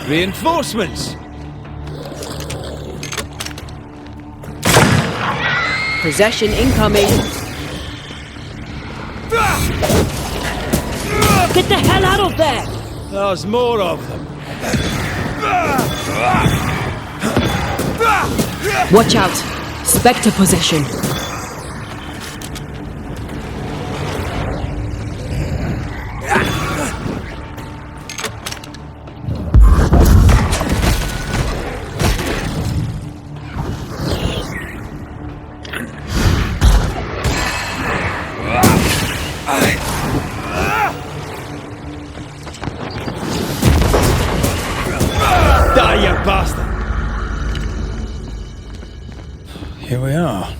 Reinforcements! Possession incoming. Get the hell out of there! There's more of them. Watch out! Spectre possession. Here we are.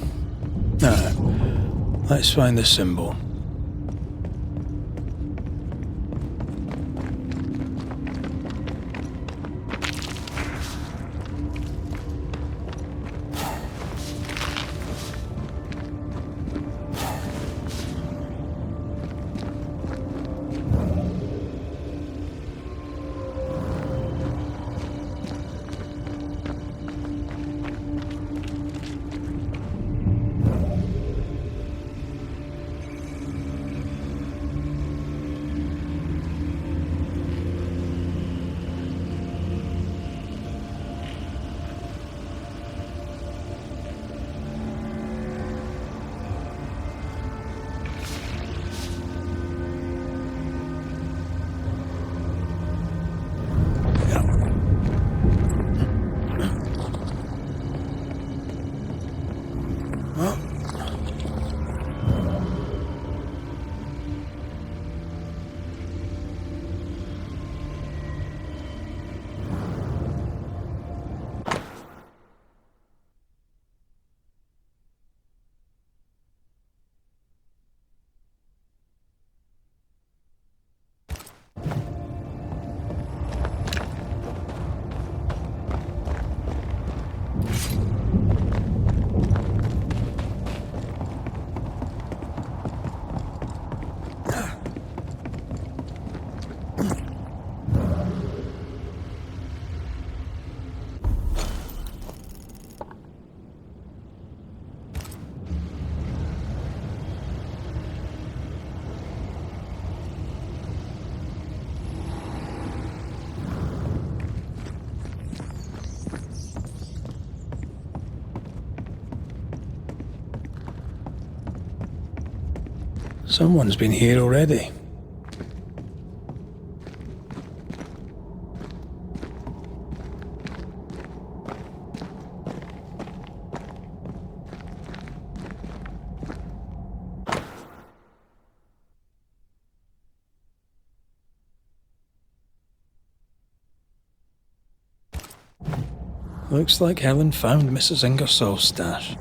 Now, let's find the symbol. Someone's been here already. Looks like Helen found Mrs. Ingersoll's stash.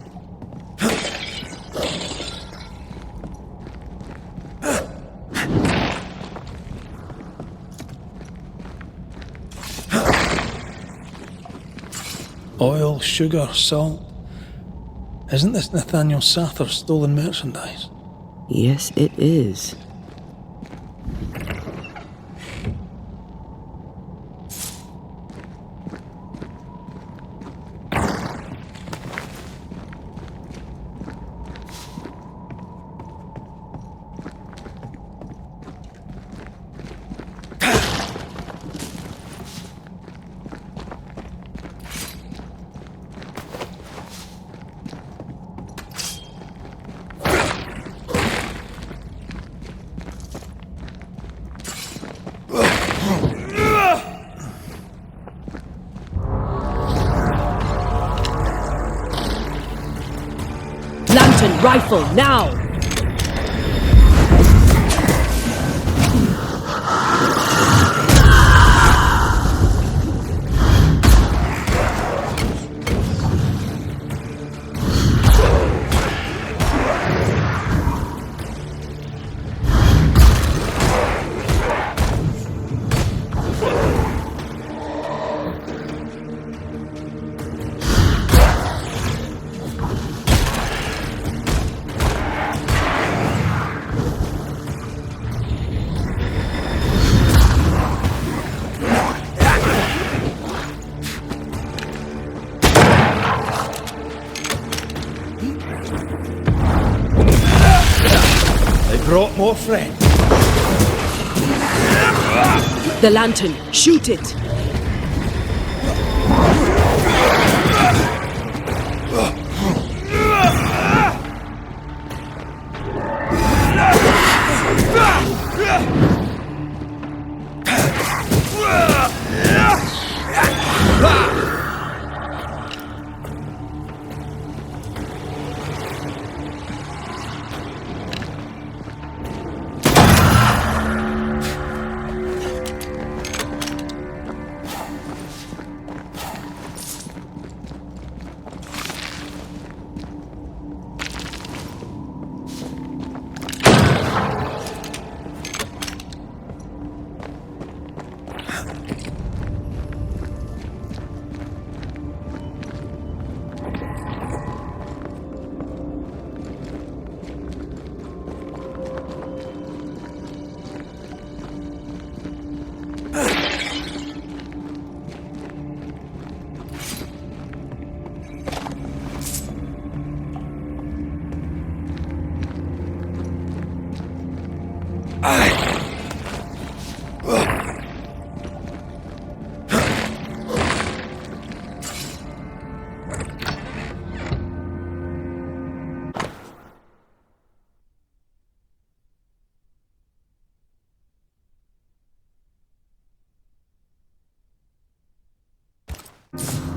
Oil, sugar, salt. Isn't this Nathaniel Sather's stolen merchandise? Yes, it is. Rifle, now! brought more friends. The lantern, shoot it!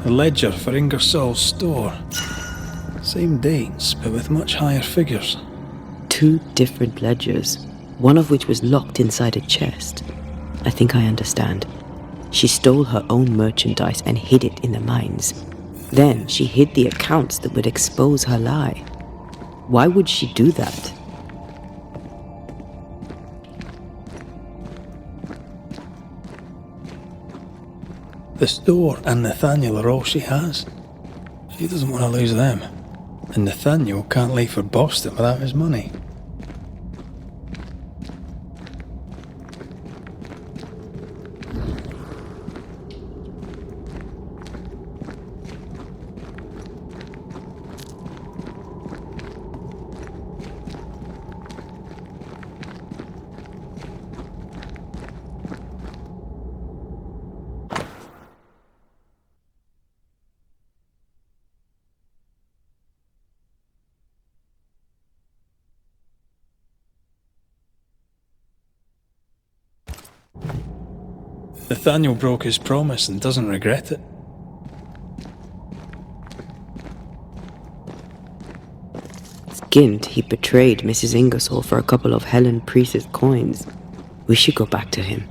A ledger for Ingersoll's store. Same dates, but with much higher figures. 2 different ledgers, one of which was locked inside a chest. I think I understand. She stole her own merchandise and hid it in the mines. Then she hid the accounts that would expose her lie. Why would she do that? The store and Nathaniel are all she has. She doesn't want to lose them. And Nathaniel can't leave for Boston without his money. Nathaniel broke his promise and doesn't regret it. Skint, he betrayed Mrs. Ingersoll for a couple of Helen Priest's coins. We should go back to him.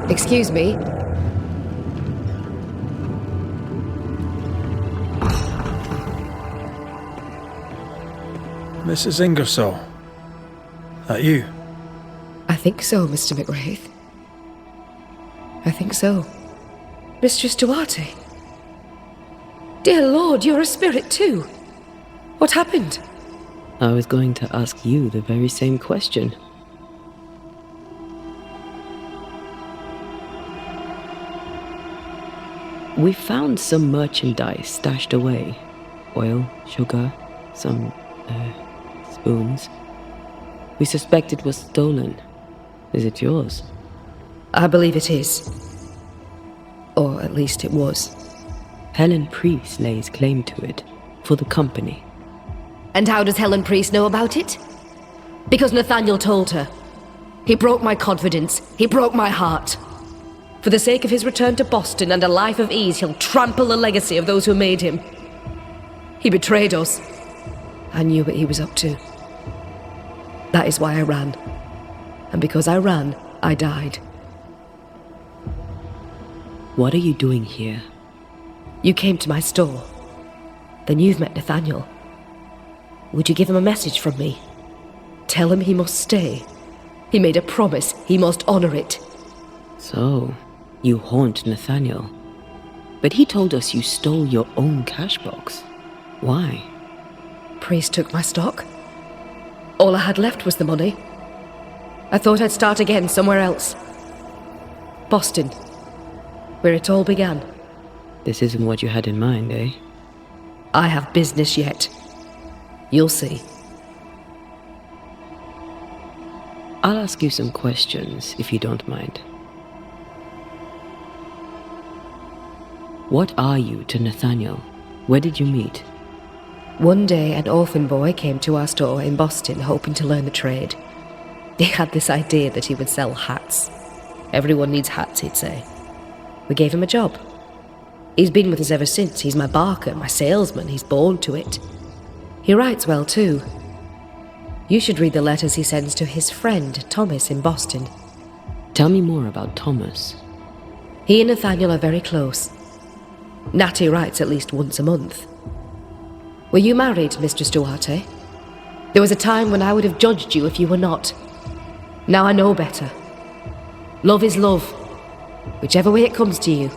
Excuse me. Mrs. Ingersoll. That you? I think so, Mr. McWraith. I think so. Mistress Duarte. Dear Lord, you're a spirit too. What happened? I was going to ask you the very same question. We found some merchandise stashed away. Oil, sugar, some, spoons. We suspect it was stolen. Is it yours? I believe it is. Or at least it was. Helen Priest lays claim to it, for the company. And how does Helen Priest know about it? Because Nathaniel told her. He broke my confidence. He broke my heart. For the sake of his return to Boston and a life of ease, he'll trample the legacy of those who made him. He betrayed us. I knew what he was up to. That is why I ran. And because I ran, I died. What are you doing here? You came to my store. Then you've met Nathaniel. Would you give him a message from me? Tell him he must stay. He made a promise. He must honor it. So, you haunt Nathaniel. But he told us you stole your own cash box. Why? Priest took my stock. All I had left was the money. I thought I'd start again somewhere else. Boston, where it all began. This isn't what you had in mind, eh? I have business yet. You'll see. I'll ask you some questions, if you don't mind. What are you to Nathaniel? Where did you meet? One day, an orphan boy came to our store in Boston hoping to learn the trade. He had this idea that he would sell hats. Everyone needs hats, he'd say. We gave him a job. He's been with us ever since. He's my barker, my salesman. He's born to it. He writes well, too. You should read the letters he sends to his friend, Thomas, in Boston. Tell me more about Thomas. He and Nathaniel are very close. Natty writes at least once a month. Were you married, Mistress Duarte? There was a time when I would have judged you if you were not. Now I know better. Love is love, whichever way it comes to you.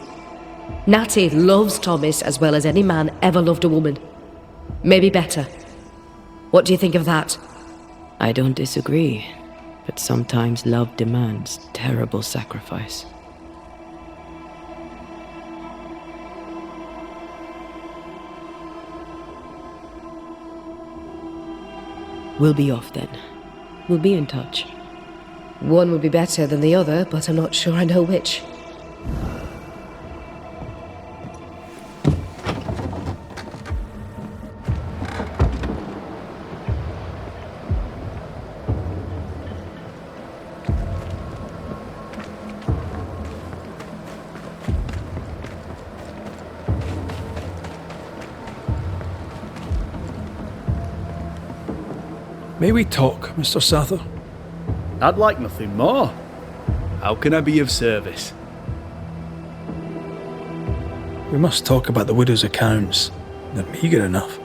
Natty loves Thomas as well as any man ever loved a woman. Maybe better. What do you think of that? I don't disagree, but sometimes love demands terrible sacrifice. We'll be off then. We'll be in touch. One would be better than the other, but I'm not sure I know which. May we talk, Mr. Sather? I'd like nothing more. How can I be of service? We must talk about the widow's accounts. They're meagre enough.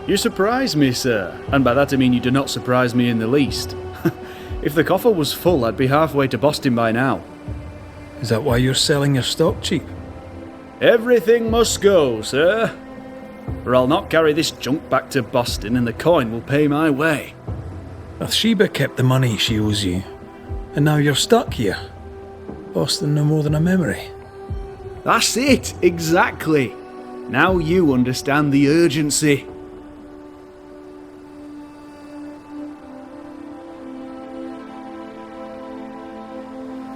You surprise me, sir, and by that I mean you do not surprise me in the least. If the coffer was full, I'd be halfway to Boston by now. Is that why you're selling your stock cheap? Everything must go, sir. Or I'll not carry this junk back to Boston and the coin will pay my way. Bathsheba kept the money she owes you, and now you're stuck here. Boston no more than a memory. That's it, exactly. Now you understand the urgency.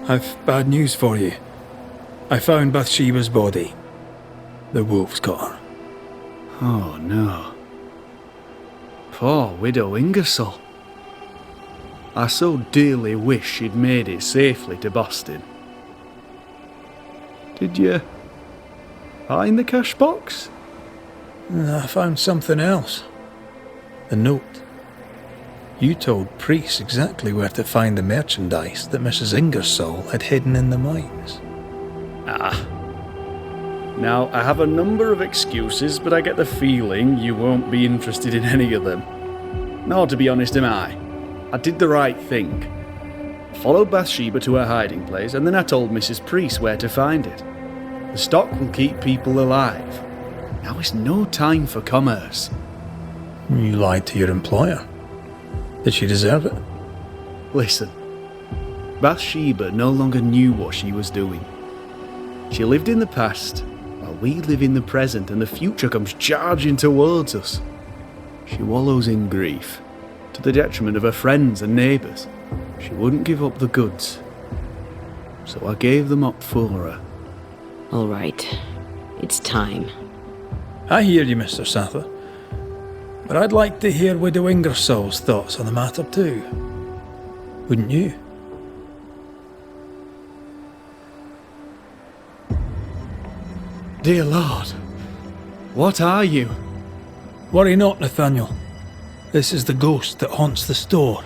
I've bad news for you. I found Bathsheba's body. The wolves got her. Oh no. Poor widow Ingersoll. I so dearly wish she'd made it safely to Boston. Did you find the cash box? I found something else. The note. You told Priest exactly where to find the merchandise that Mrs. Ingersoll had hidden in the mines. Ah. Now, I have a number of excuses, but I get the feeling you won't be interested in any of them. Nor, to be honest, am I. I did the right thing. Followed Bathsheba to her hiding place, and then I told Mrs. Priest where to find it. The stock will keep people alive. Now is no time for commerce. You lied to your employer. Did she deserve it? Listen, Bathsheba no longer knew what she was doing. She lived in the past, while we live in the present, and the future comes charging towards us. She wallows in grief, to the detriment of her friends and neighbours. She wouldn't give up the goods, so I gave them up for her. All right, it's time. I hear you, Mr. Sather. But I'd like to hear Widow Ingersoll's thoughts on the matter too. Wouldn't you? Dear Lord, what are you? Worry not, Nathaniel. This is the ghost that haunts the store.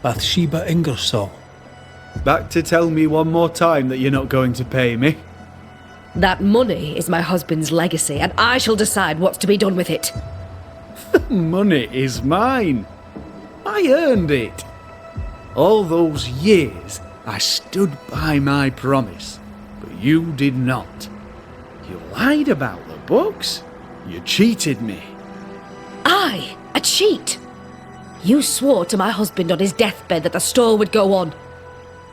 Bathsheba Ingersoll. Back to tell me one more time that you're not going to pay me? That money is my husband's legacy, and I shall decide what's to be done with it. Money is mine. I earned it. All those years I stood by my promise, but you did not. You lied about the books. You cheated me. I, a cheat? You swore to my husband on his deathbed that the store would go on.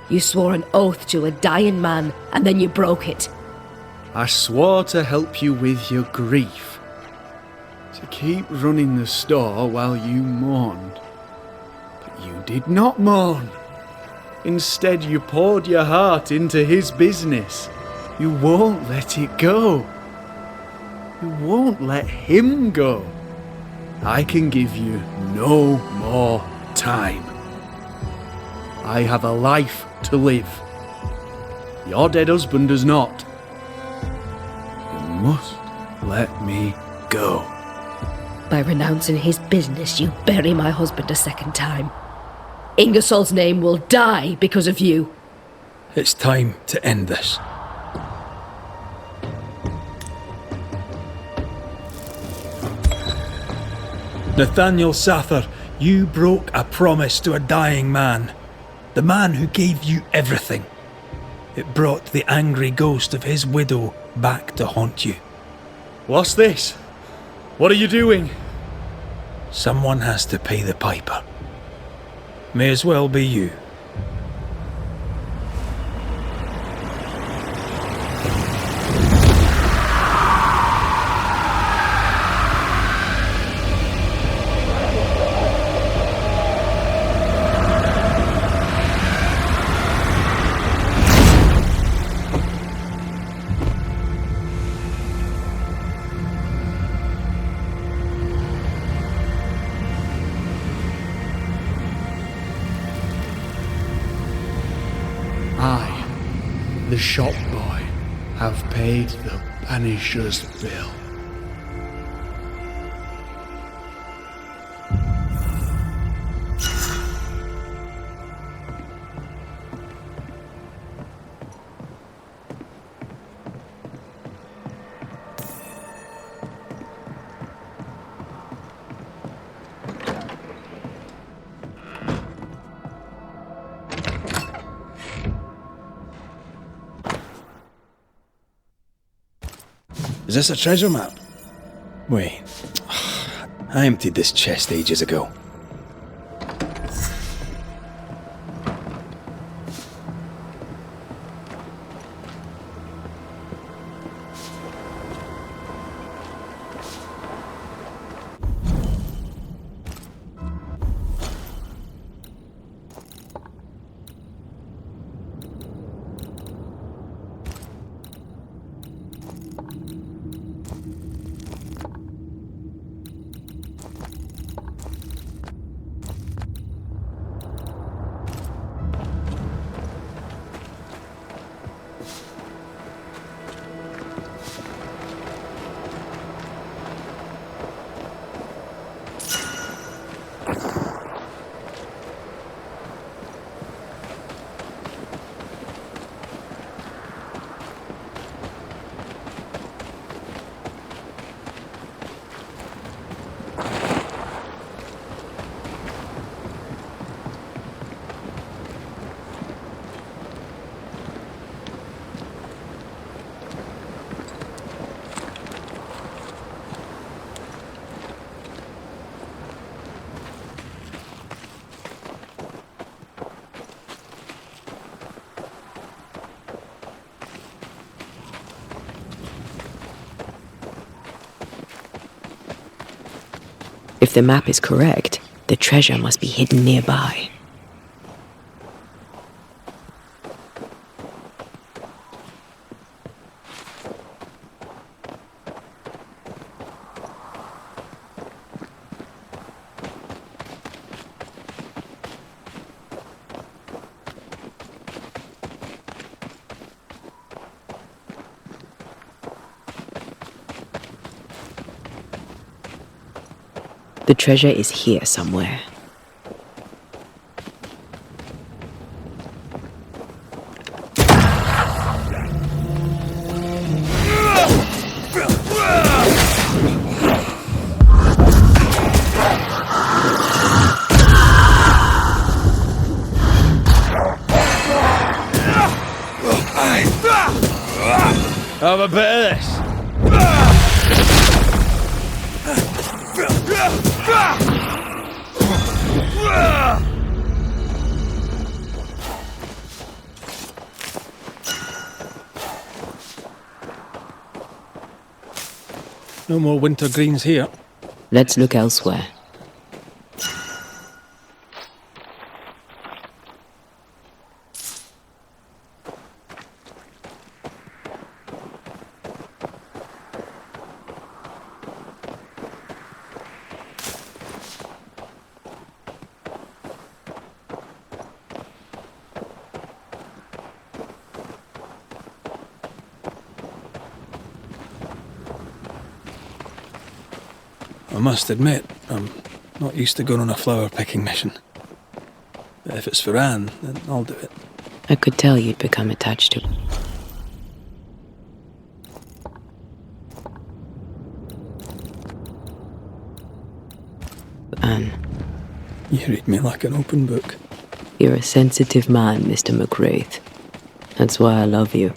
You swore an oath to a dying man, and then you broke it. I swore to help you with your grief. To keep running the store while you mourned. But you did not mourn. Instead, you poured your heart into his business. You won't let it go. You won't let him go. I can give you no more time. I have a life to live. Your dead husband does not. You must let me go. By renouncing his business, you bury my husband a second time. Ingersoll's name will die because of you. It's time to end this. Nathaniel Sather, you broke a promise to a dying man. The man who gave you everything. It brought the angry ghost of his widow back to haunt you. What's this? What are you doing? Someone has to pay the piper. May as well be you. I, the shop boy, have paid the Banishers' bill. Is this a treasure map? Wait. I emptied this chest ages ago. If the map is correct, the treasure must be hidden nearby. The treasure is here somewhere. Have a bit of this. No more winter greens here. Let's look elsewhere. I must admit, I'm not used to going on a flower picking mission. But if it's for Anne, then I'll do it. I could tell you'd become attached to Anne. You read me like an open book. You're a sensitive man, Mr. McWraith. That's why I love you.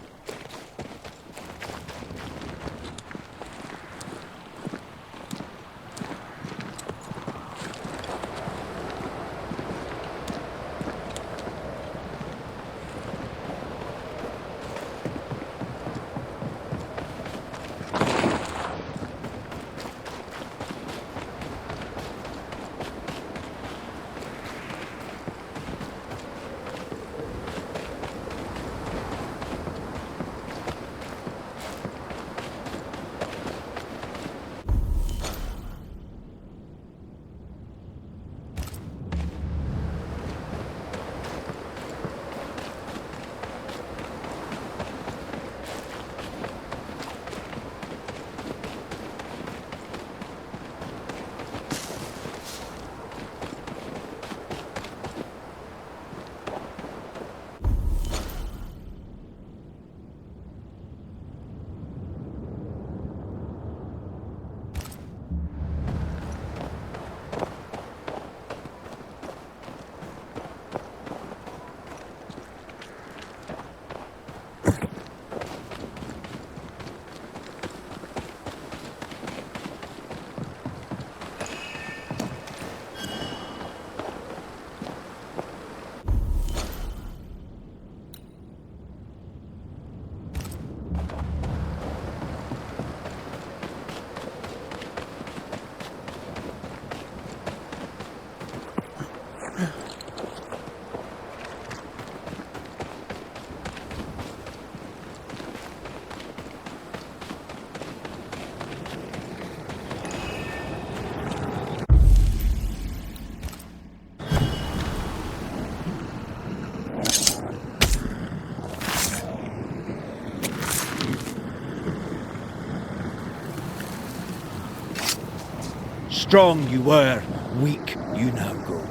Strong you were, weak you now go.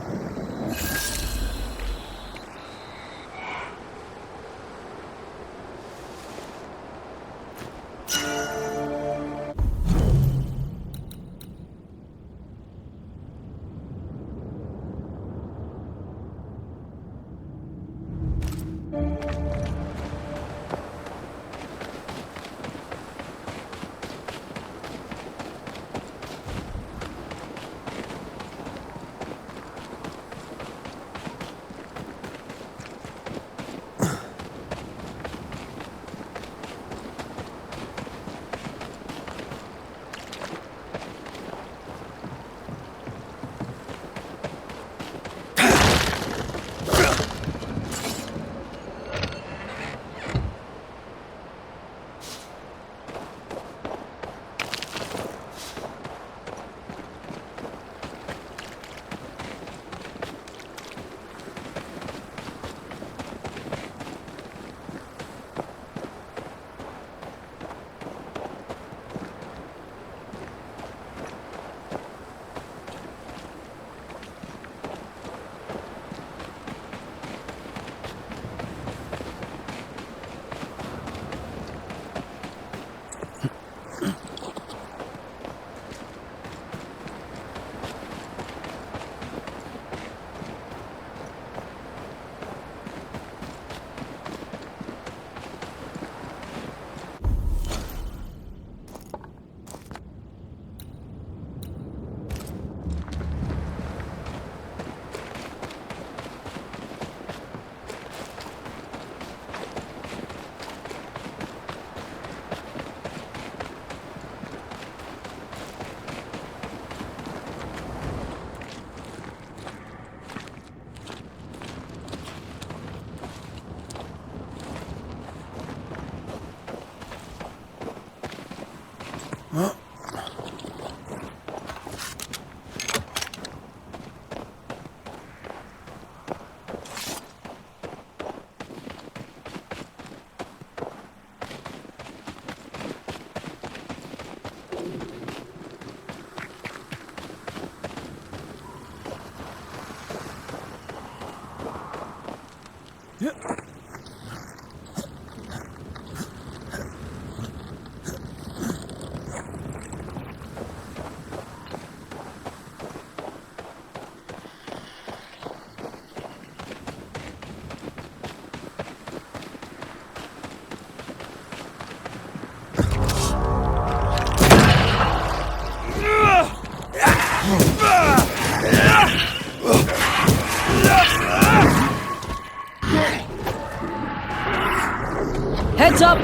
Heads up!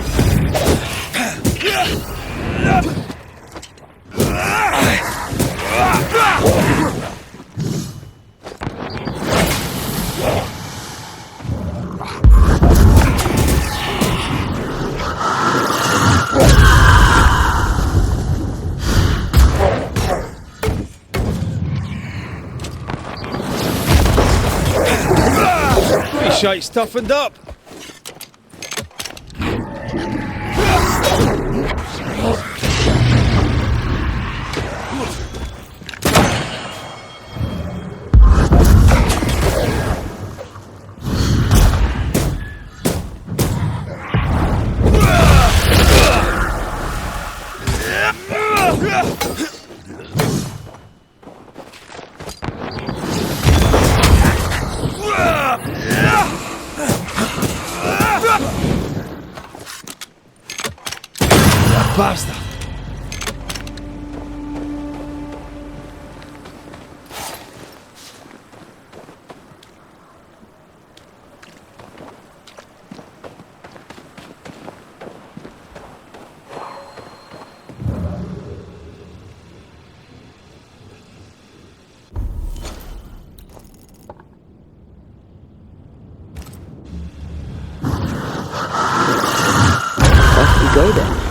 This shite's toughened up. Basta. Off we go then.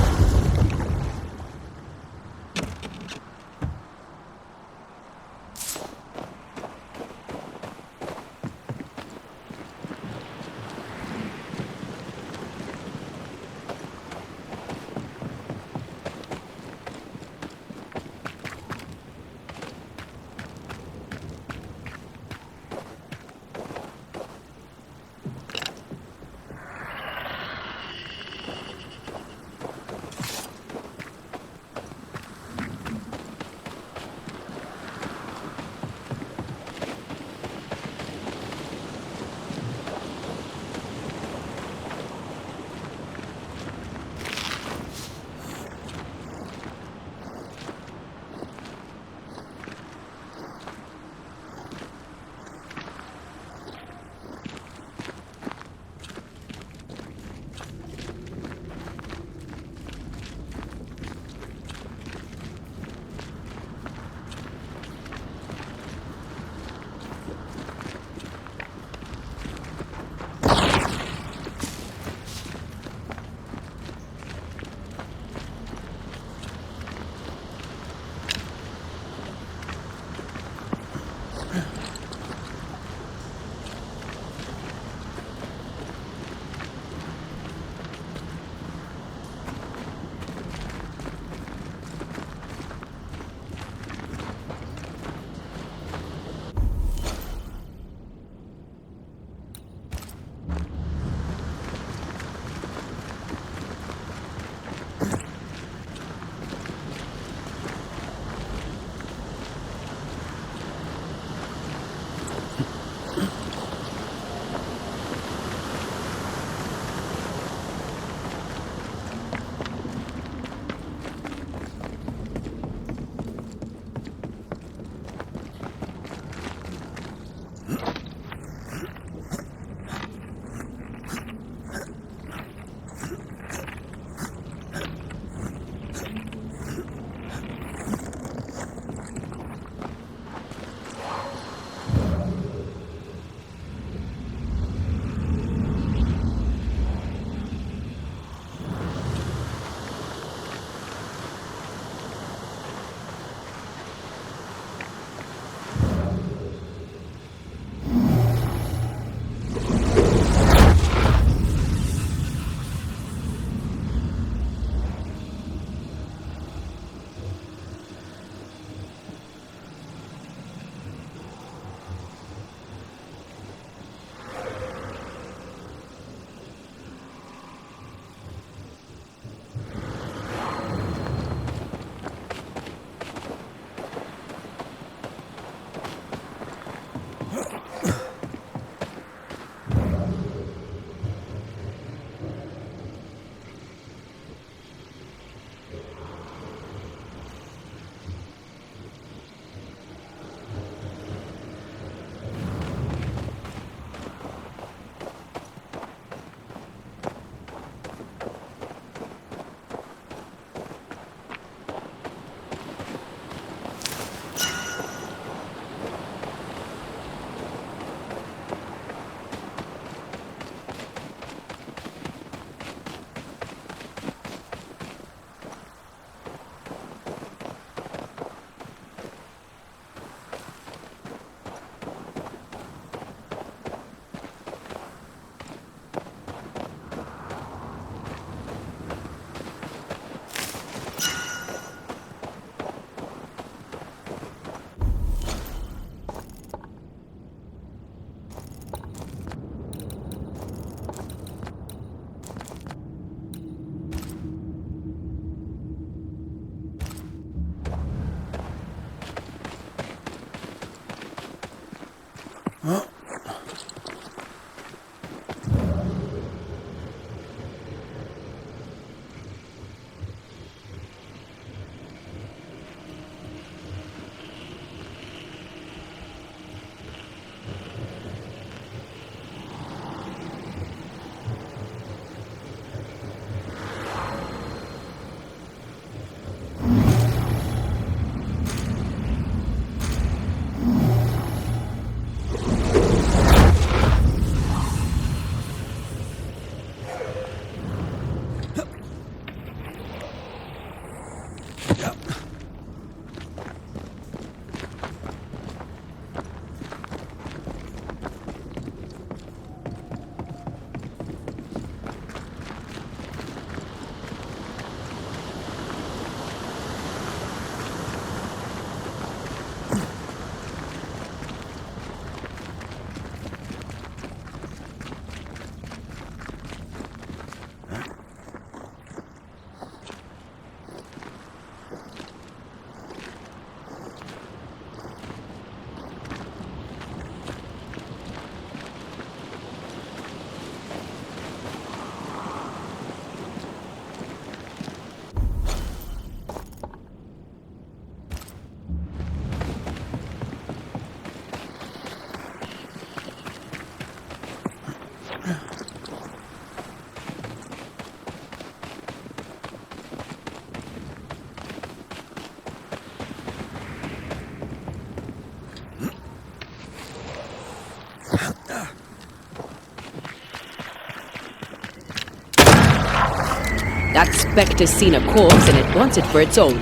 That spectre's seen a corpse and it wants it for its own.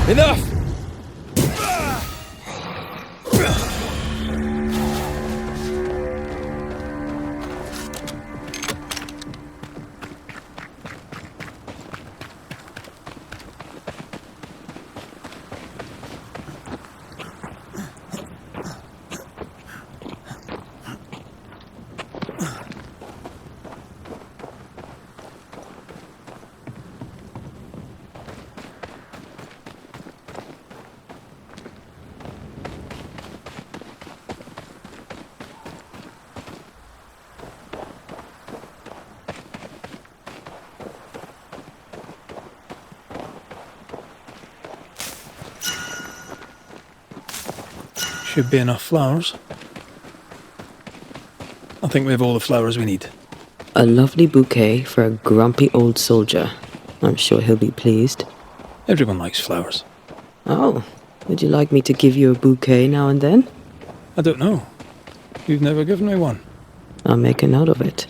Enough! Should be enough flowers. I think we have all the flowers we need. A lovely bouquet for a grumpy old soldier. I'm sure he'll be pleased. Everyone likes flowers. Oh, would you like me to give you a bouquet now and then? I don't know. You've never given me one. I'll make a note of it.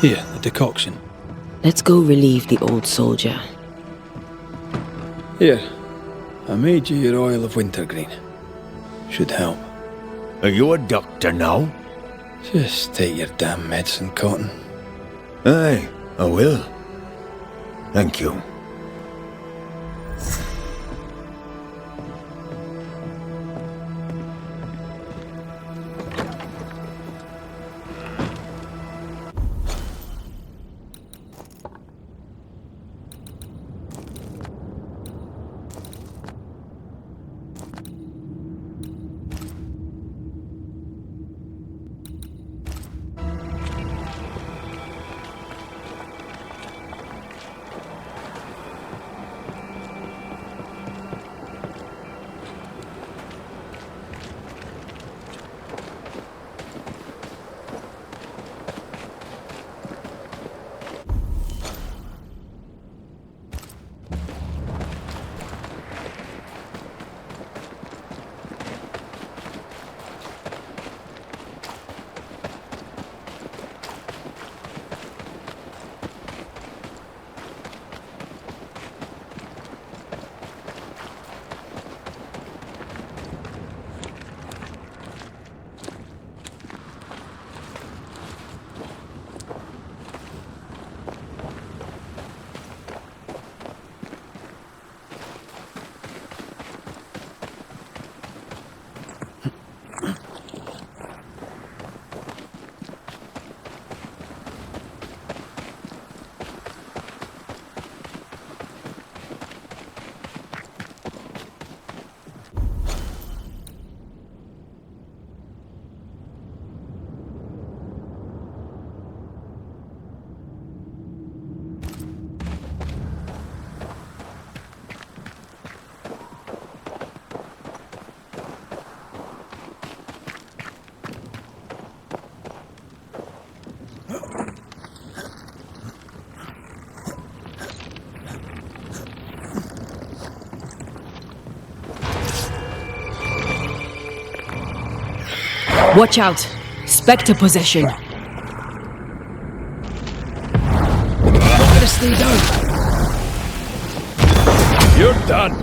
Here, the decoction. Let's go relieve the old soldier. Here, I made you your oil of wintergreen. Should help. Are you a doctor now? Just take your damn medicine, Cotton. Aye, I will. Thank you. Watch out! Spectre possession! Not gonna stay down. You're done.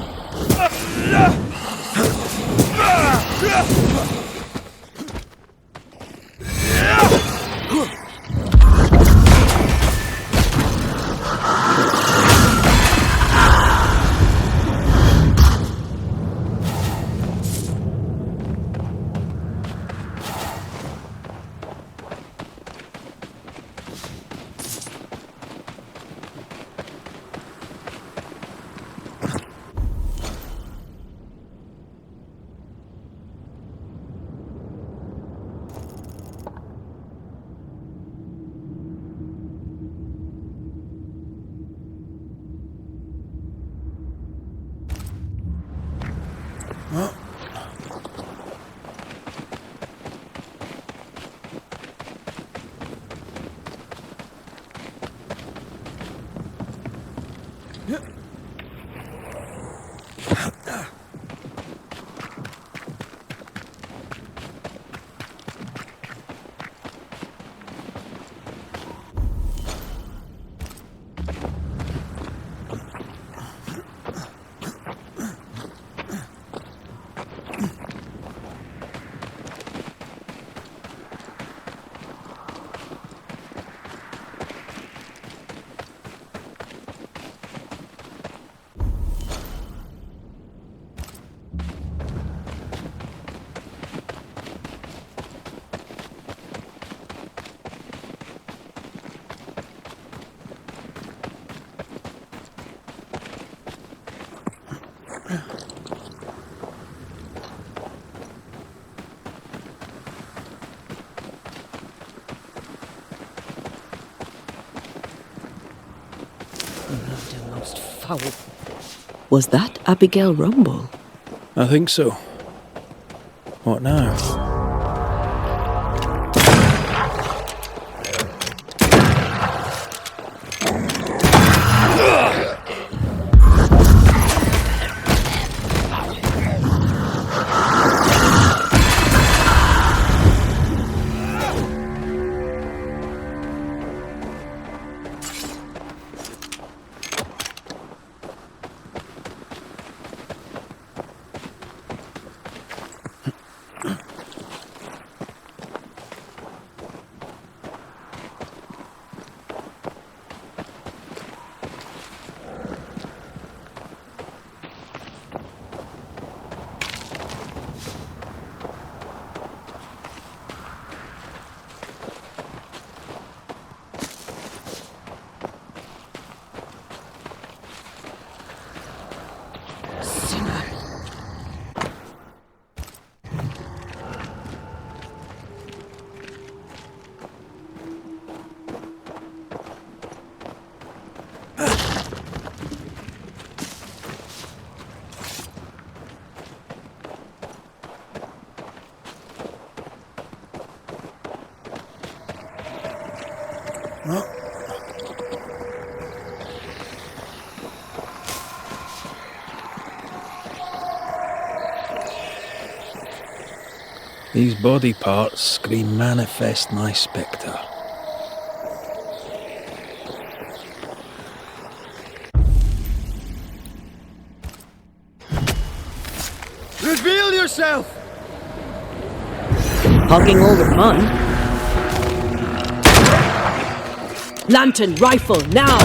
Most foul. Was that Abigail Rumble? I think so. What now? These body parts scream manifest my spectre. Reveal yourself! Hogging all the fun. Lantern, rifle, now!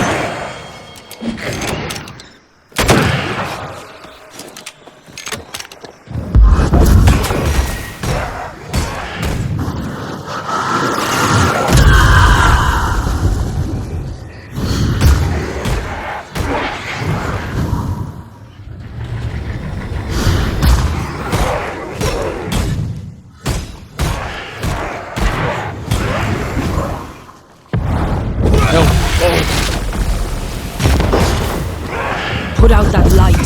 Put out that light.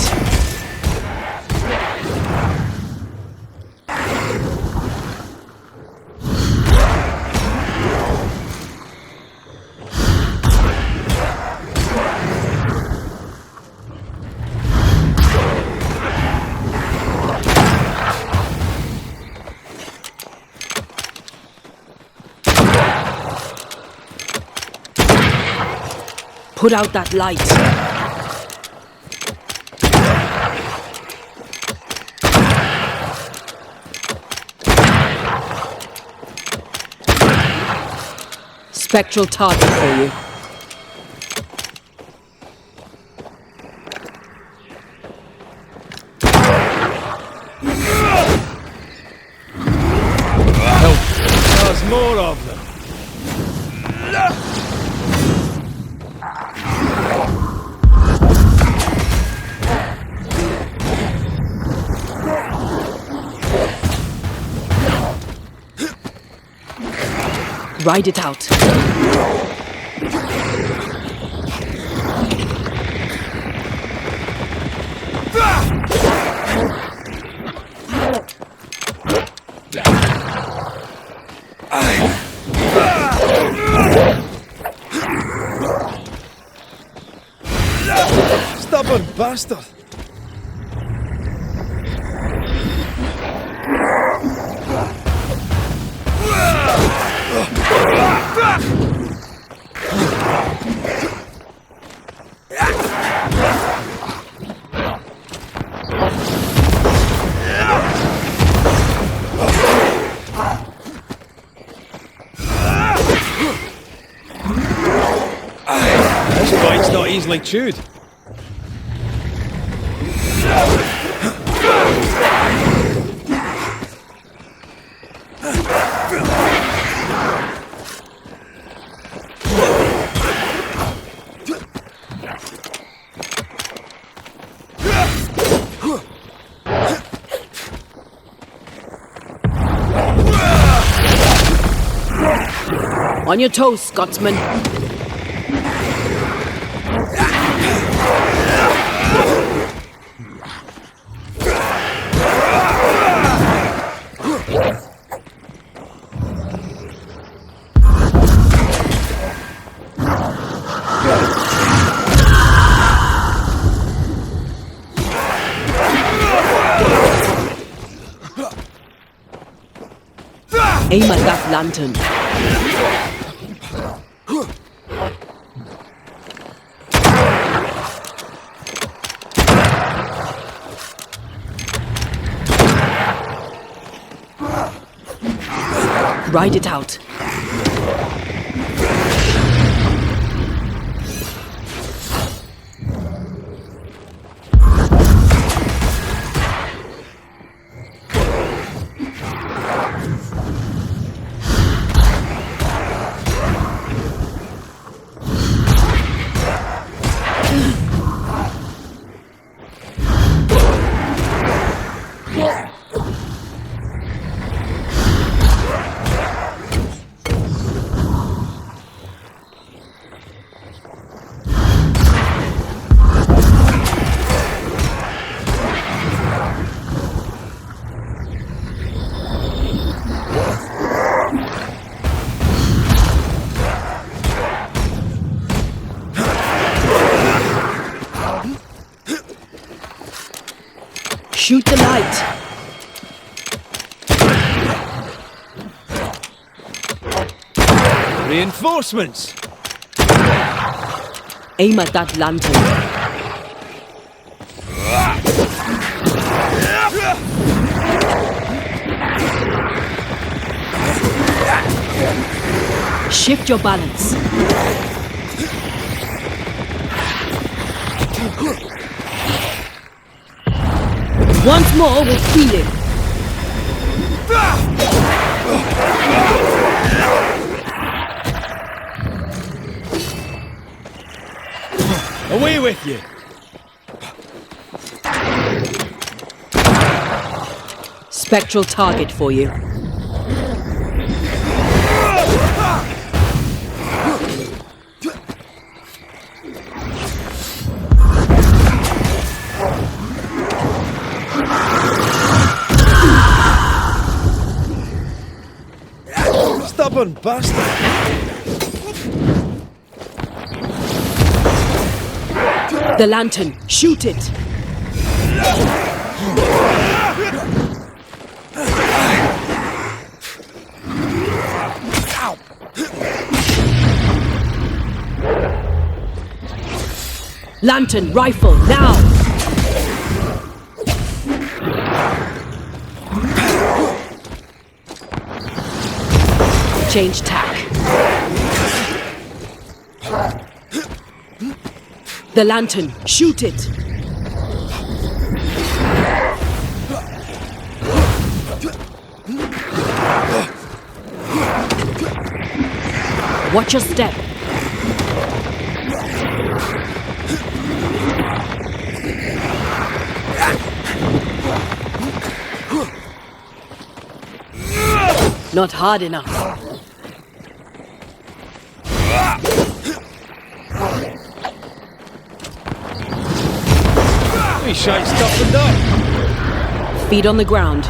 Put out that light. Spectral target for you. There's more of them. Ride it out. Stubborn bastard. This bite's not easily chewed. On your toes, Scotsman. Aim at that lantern. Ride it out. Shoot the light. Reinforcements! Aim at that lantern. Shift your balance. Once more with feeling. Away with you! Spectral target for you. Stubborn bastard! The lantern. Shoot it. Lantern, rifle, now! Change tack. The lantern, shoot it! Watch your step. Not hard enough. We shite toughened up. Feet on the ground.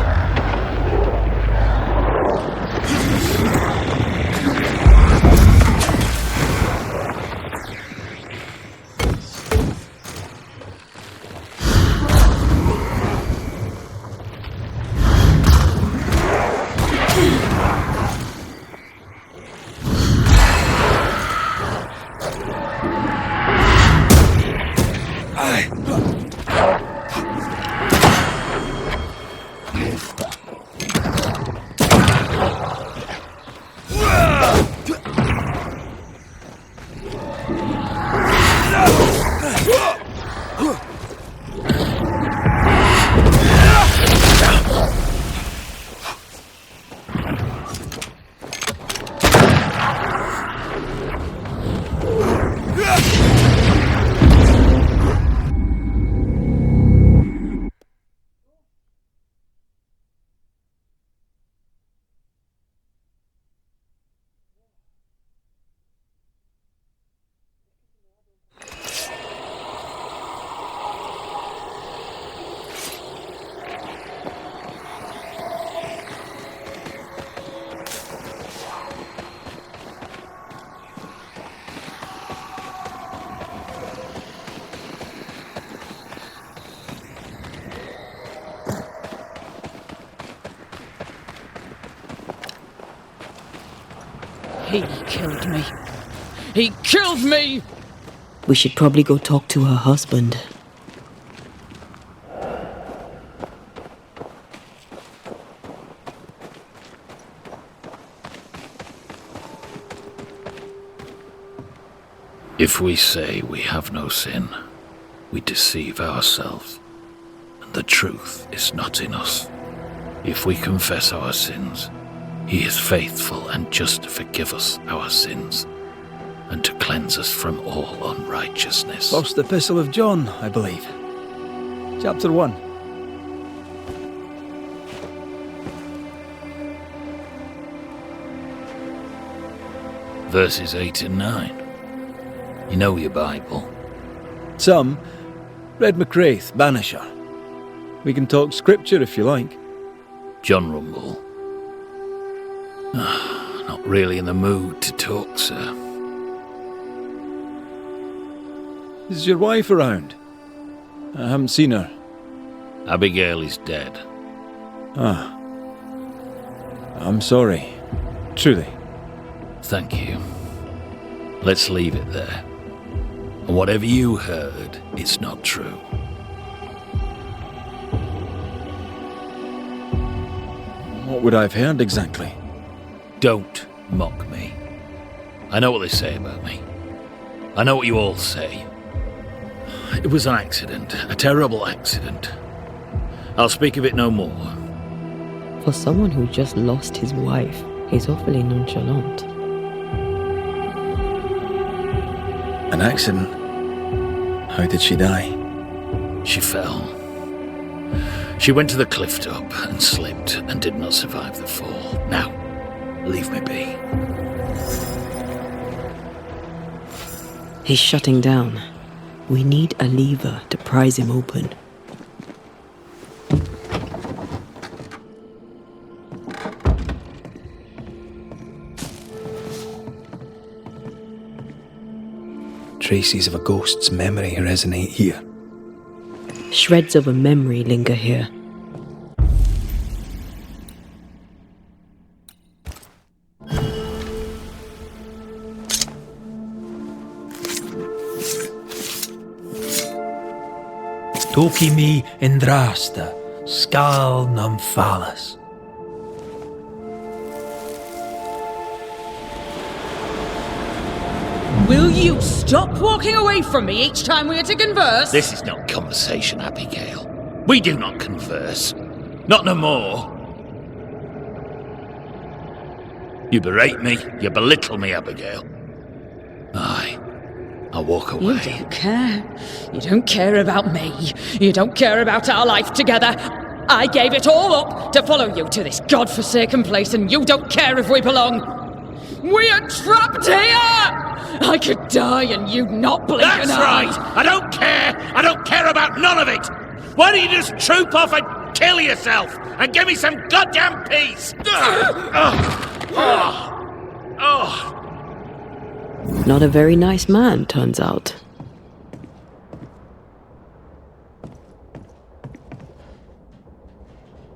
He killed me. He killed me! We should probably go talk to her husband. If we say we have no sin, we deceive ourselves, and the truth is not in us. If we confess our sins, He is faithful and just to forgive us our sins, and to cleanse us from all unrighteousness. First Epistle of John, I believe. Chapter 1. Verses 8 and 9. You know your Bible. Some. Red McWraith, Banisher. We can talk scripture if you like. John Rumble. Not really in the mood to talk, sir. Is your wife around? I haven't seen her. Abigail is dead. Ah. I'm sorry. Truly. Thank you. Let's leave it there. And whatever you heard, it's not true. What would I have heard exactly? Don't mock me. I know what they say about me. I know what you all say. It was an accident, a terrible accident. I'll speak of it no more. For someone who just lost his wife, he's awfully nonchalant. An accident? How did she die? She fell. She went to the cliff top and slipped and did not survive the fall. Now, leave me be. He's shutting down. We need a lever to prise him open. Traces of a ghost's memory resonate here. Shreds of a memory linger here. Toki mi indrasta, skal nam falas. Will you stop walking away from me each time we are to converse? This is not conversation, Abigail. We do not converse. Not no more. You berate me, you belittle me, Abigail. Aye, I'll walk away. You don't care. You don't care about me. You don't care about our life together. I gave it all up to follow you to this godforsaken place, and you don't care if we belong. We are trapped here! I could die and you'd not blink That's an eye. right! I don't care! I don't care about none of it! Why don't you just troop off and kill yourself and give me some goddamn peace? Not a very nice man, turns out.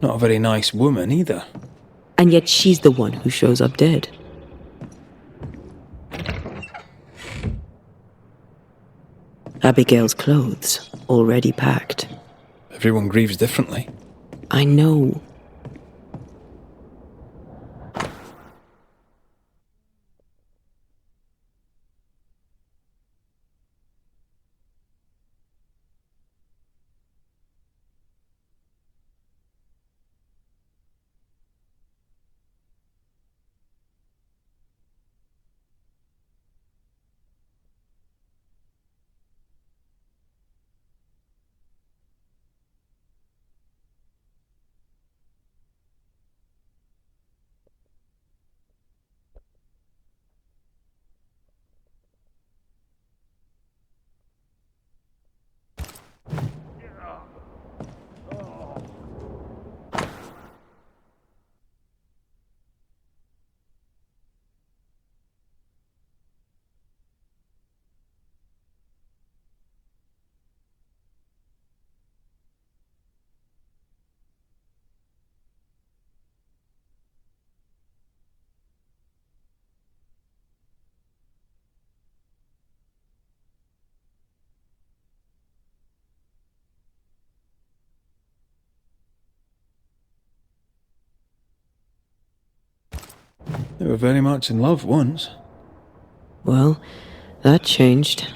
Not a very nice woman either. And yet she's the one who shows up dead. Abigail's clothes, already packed. Everyone grieves differently. I know. They were very much in love once. Well, that changed.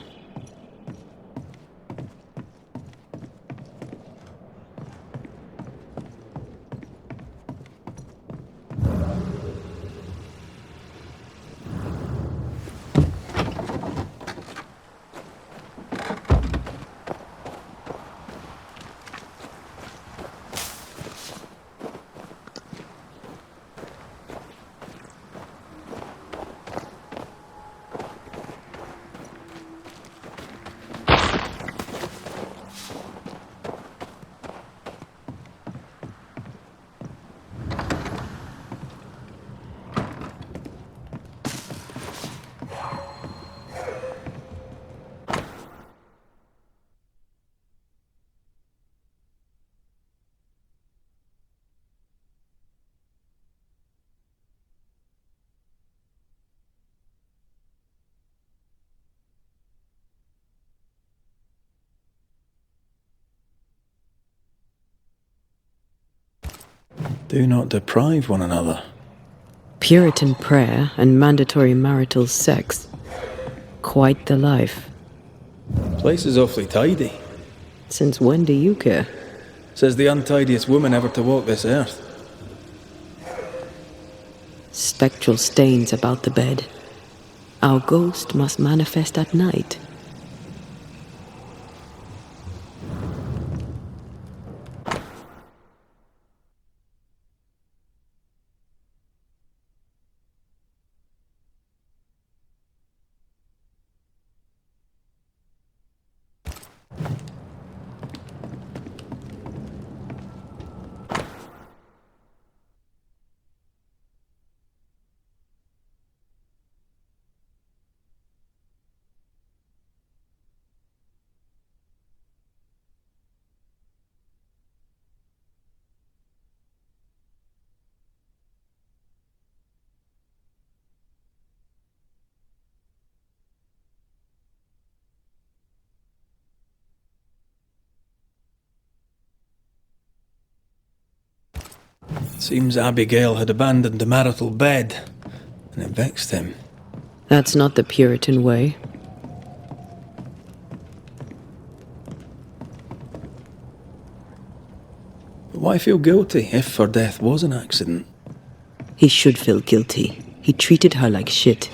Do not deprive one another. Puritan prayer and mandatory marital sex. Quite the life. Place is awfully tidy. Since when do you care? Says the untidiest woman ever to walk this earth. Spectral stains about the bed. Our ghost must manifest at night. Seems Abigail had abandoned the marital bed, and it vexed him. That's not the Puritan way. But why feel guilty if her death was an accident? He should feel guilty. He treated her like shit.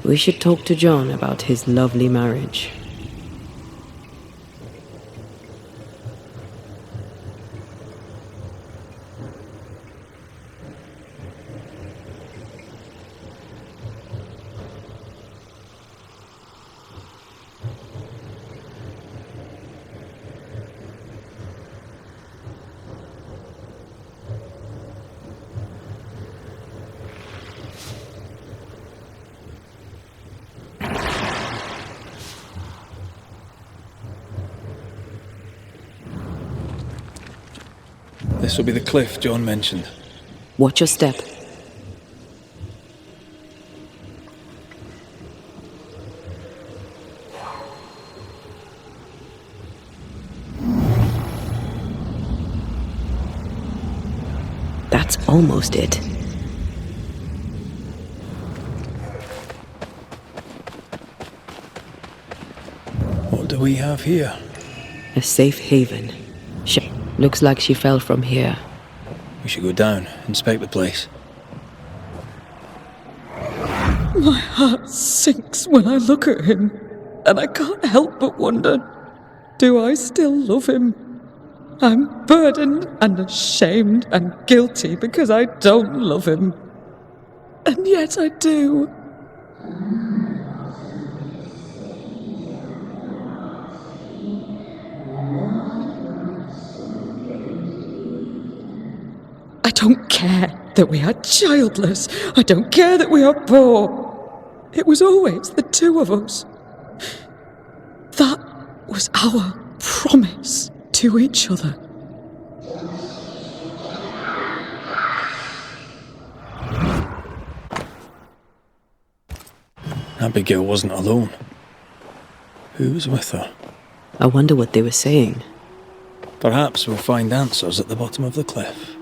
We should talk to John about his lovely marriage. This will be the cliff John mentioned. Watch your step. That's almost it. What do we have here? A safe haven. Looks like she fell from here. We should go down, inspect the place. My heart sinks when I look at him, and I can't help but wonder, do I still love him? I'm burdened and ashamed and guilty because I don't love him. And yet I do. I don't care that we are childless. I don't care that we are poor. It was always the two of us. That was our promise to each other. Abigail wasn't alone. Who was with her? I wonder what they were saying. Perhaps we'll find answers at the bottom of the cliff.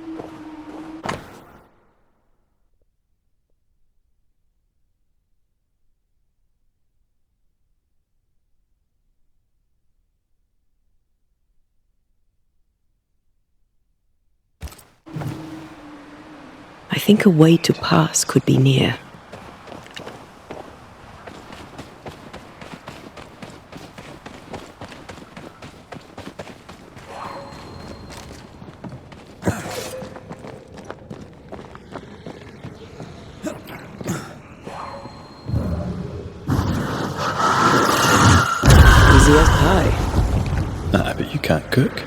I think a way to pass could be near. Easy as pie. Ah, but you can't cook.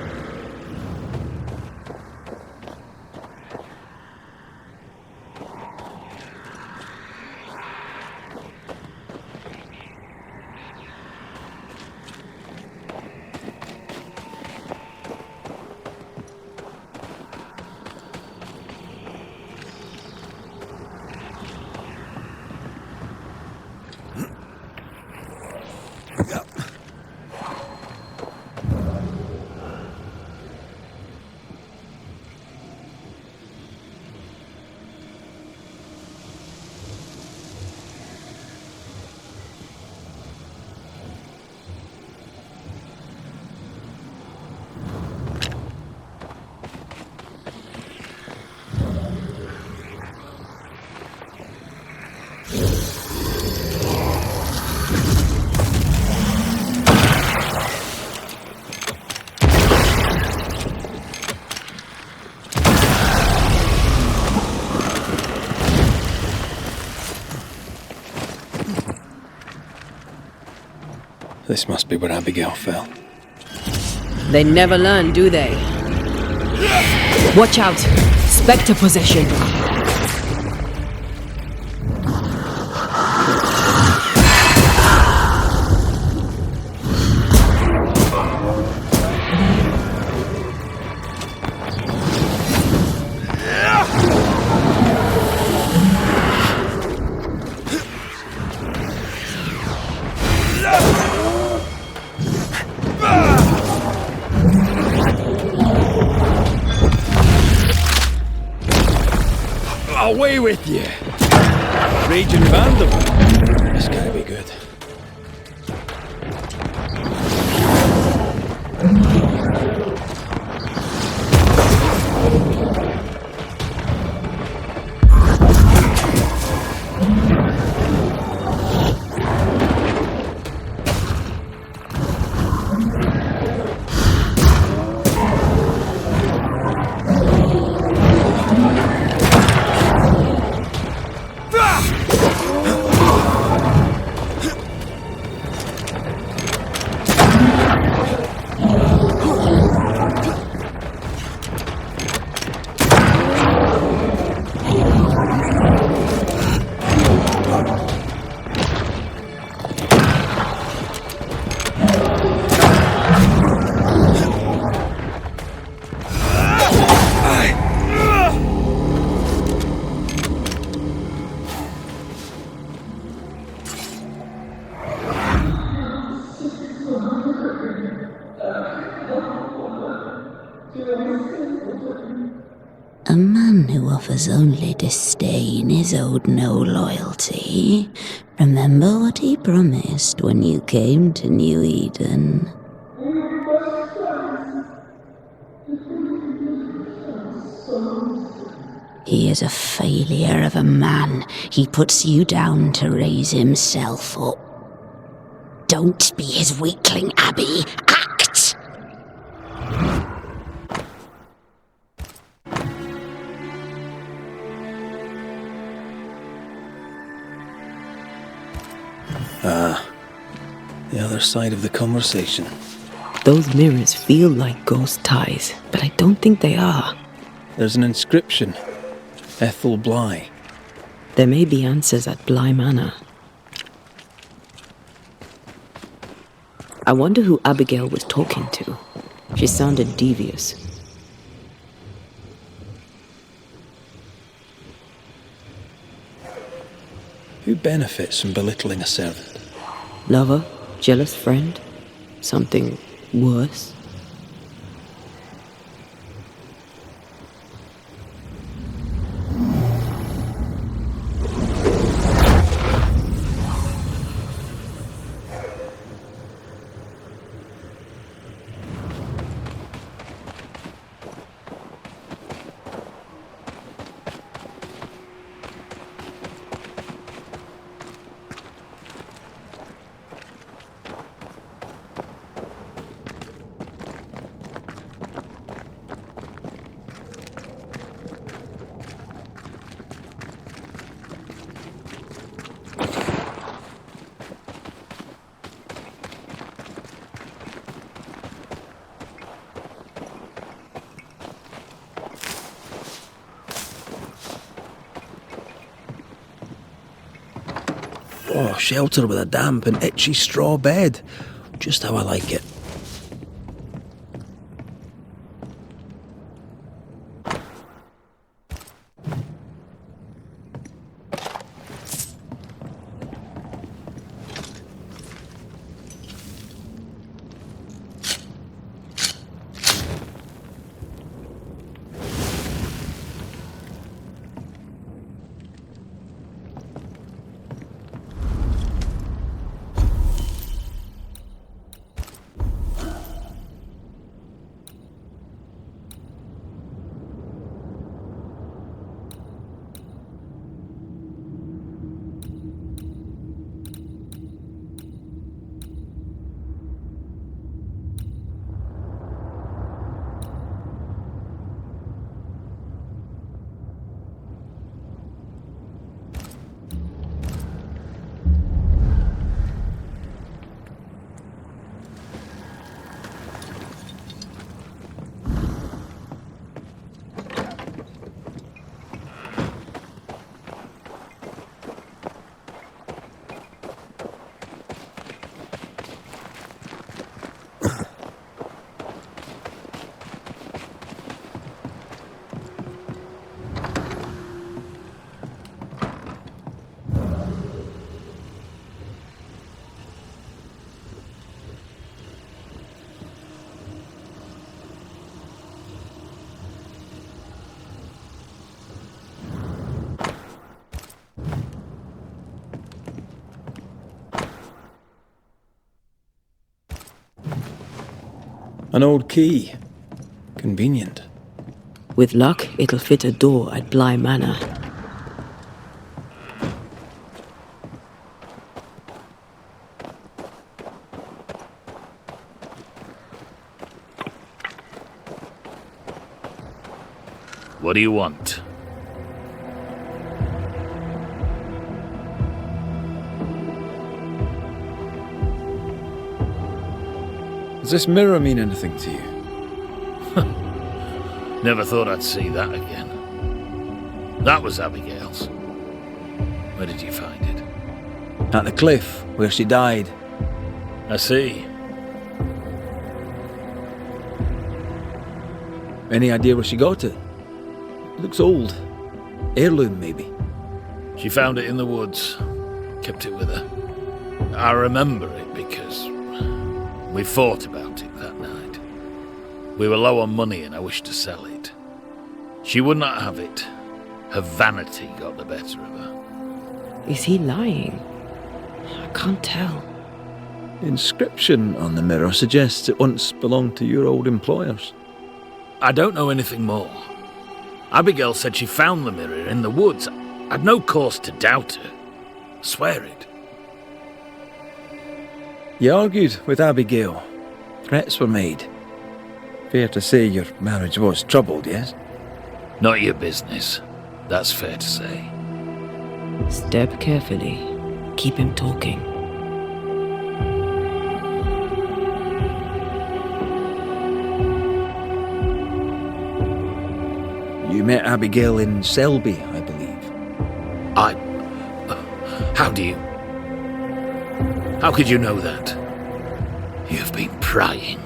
This must be where Abigail fell. They never learn, do they? Watch out! Spectre possession! Away with you! Raging Vandal. This gotta be good. A man who offers only disdain is owed no loyalty. Remember what he promised when you came to New Eden. He is a failure of a man. He puts you down to raise himself up. Don't be his weakling, Abby. Act! The other side of the conversation. Those mirrors feel like ghost ties, but I don't think they are. There's an inscription. Ethel Bly. There may be answers at Bly Manor. I wonder who Abigail was talking to. She sounded devious. Who benefits from belittling a servant? Lover? Jealous friend? Something worse? Oh, shelter with a damp and itchy straw bed. Just how I like it. An old key. Convenient. With luck, it'll fit a door at Bly Manor. What do you want? Does this mirror mean anything to you? Never thought I'd see that again. That was Abigail's. Where did you find it? At the cliff, where she died. I see. Any idea where she got it? Looks old. Heirloom, maybe. She found it in the woods. Kept it with her. I remember it because we fought about it that night. We were low on money and I wished to sell it. She would not have it. Her vanity got the better of her. Is he lying? I can't tell. The inscription on the mirror suggests it once belonged to your old employers. I don't know anything more. Abigail said she found the mirror in the woods. I'd no cause to doubt her. I swear it. You argued with Abigail. Threats were made. Fair to say your marriage was troubled, yes? Not your business. That's fair to say. Step carefully. Keep him talking. You met Abigail in Selby, I believe. How could you know that? You've been prying.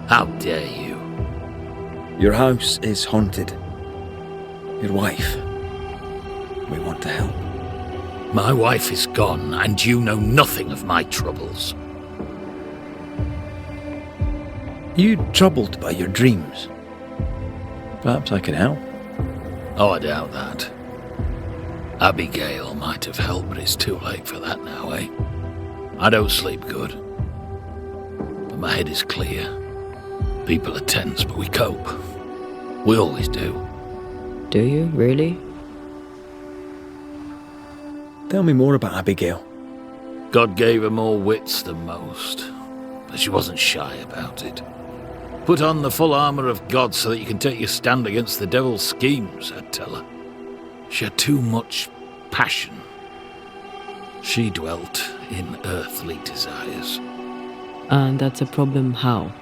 How dare you? Your house is haunted. Your wife. We want to help. My wife is gone, and you know nothing of my troubles. You troubled by your dreams? Perhaps I can help. Oh, I doubt that. Abigail might have helped, but it's too late for that now, eh? I don't sleep good. But my head is clear. People are tense, but we cope. We always do. Do you, really? Tell me more about Abigail. God gave her more wits than most, but she wasn't shy about it. Put on the full armour of God so that you can take your stand against the devil's schemes, I'd tell her. She had too much passion. She dwelt in earthly desires. And that's a problem how?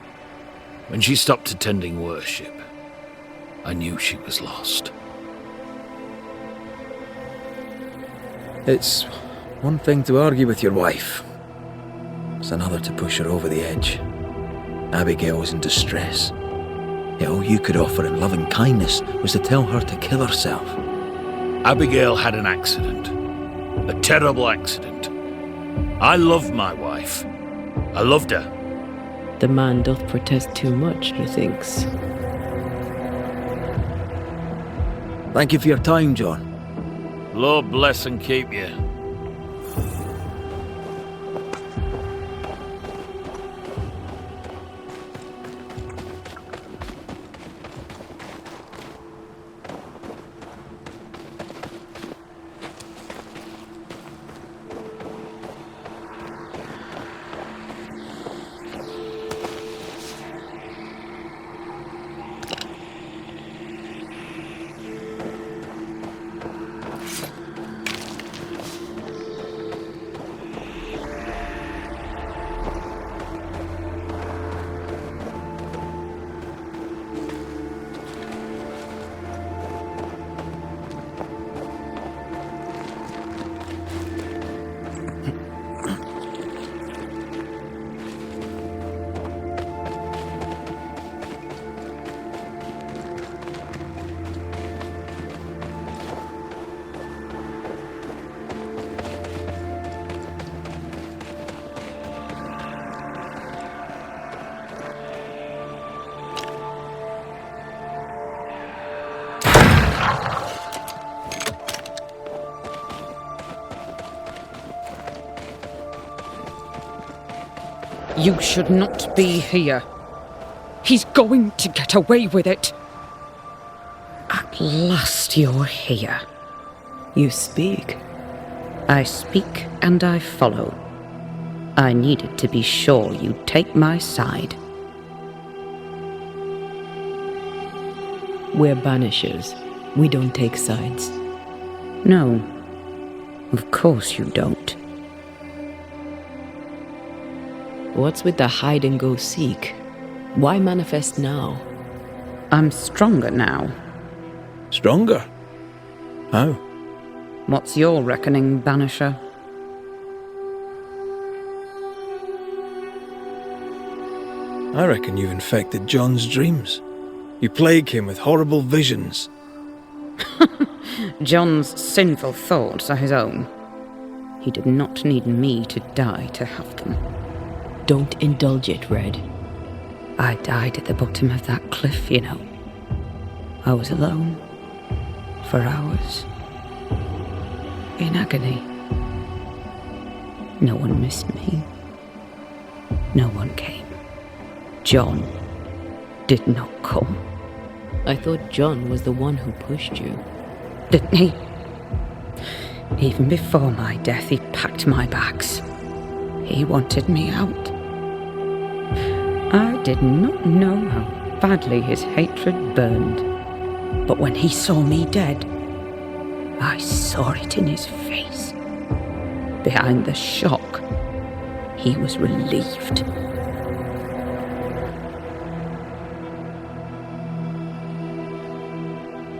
When she stopped attending worship, I knew she was lost. It's one thing to argue with your wife. It's another to push her over the edge. Abigail was in distress. Yet all you could offer in loving kindness was to tell her to kill herself. Abigail had an accident. A terrible accident. I loved my wife. I loved her. The man doth protest too much, methinks. Thank you for your time, John. Lord bless and keep you. You should not be here. He's going to get away with it. At last you're here. You speak. I speak and I follow. I needed to be sure you'd take my side. We're Banishers. We don't take sides. No, of course you don't. What's with the hide and go seek? Why manifest now? I'm stronger now. Stronger? How? What's your reckoning, Banisher? I reckon you've infected John's dreams. You plague him with horrible visions. John's sinful thoughts are his own. He did not need me to die to have them. Don't indulge it, Red. I died at the bottom of that cliff, you know. I was alone. For hours. In agony. No one missed me. No one came. John did not come. I thought John was the one who pushed you. Didn't he? Even before my death, he packed my bags. He wanted me out. I did not know how badly his hatred burned. But when he saw me dead, I saw it in his face. Behind the shock, he was relieved.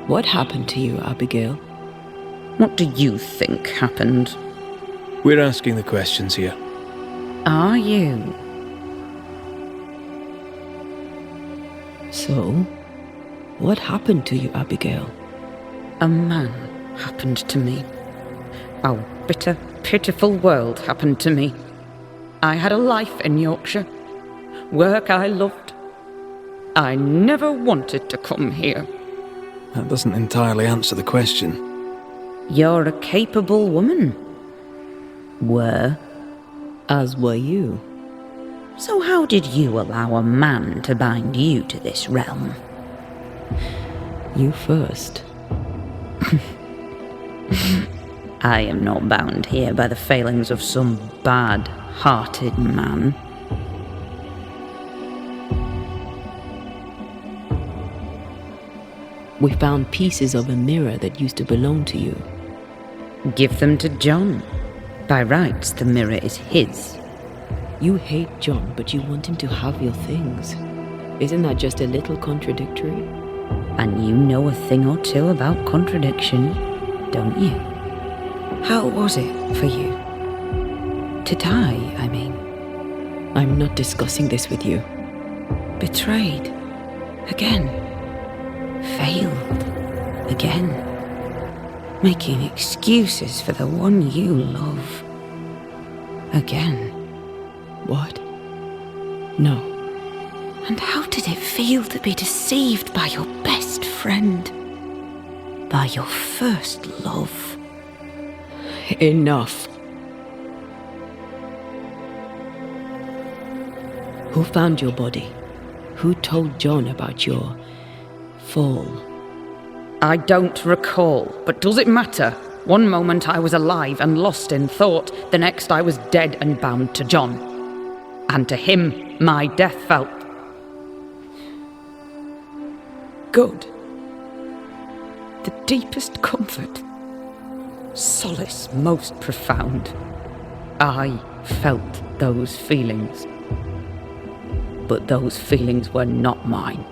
What happened to you, Abigail? What do you think happened? We're asking the questions here. Are you? So, what happened to you, Abigail? A man happened to me. Our bitter, pitiful world happened to me. I had a life in Yorkshire. Work I loved. I never wanted to come here. That doesn't entirely answer the question. You're a capable woman. Were. As were you. So how did you allow a man to bind you to this realm? You first. I am not bound here by the failings of some bad-hearted man. We found pieces of a mirror that used to belong to you. Give them to John. By rights, the mirror is his. You hate John, but you want him to have your things. Isn't that just a little contradictory? And you know a thing or two about contradiction, don't you? How was it for you? To die, I mean. I'm not discussing this with you. Betrayed. Again. Failed. Again. Making excuses for the one you love. Again. What? No. And how did it feel to be deceived by your best friend? By your first love? Enough. Who found your body? Who told John about your fall? I don't recall, but does it matter? One moment I was alive and lost in thought, the next I was dead and bound to John. And to him, my death felt good. The deepest comfort. Solace most profound. I felt those feelings. But those feelings were not mine.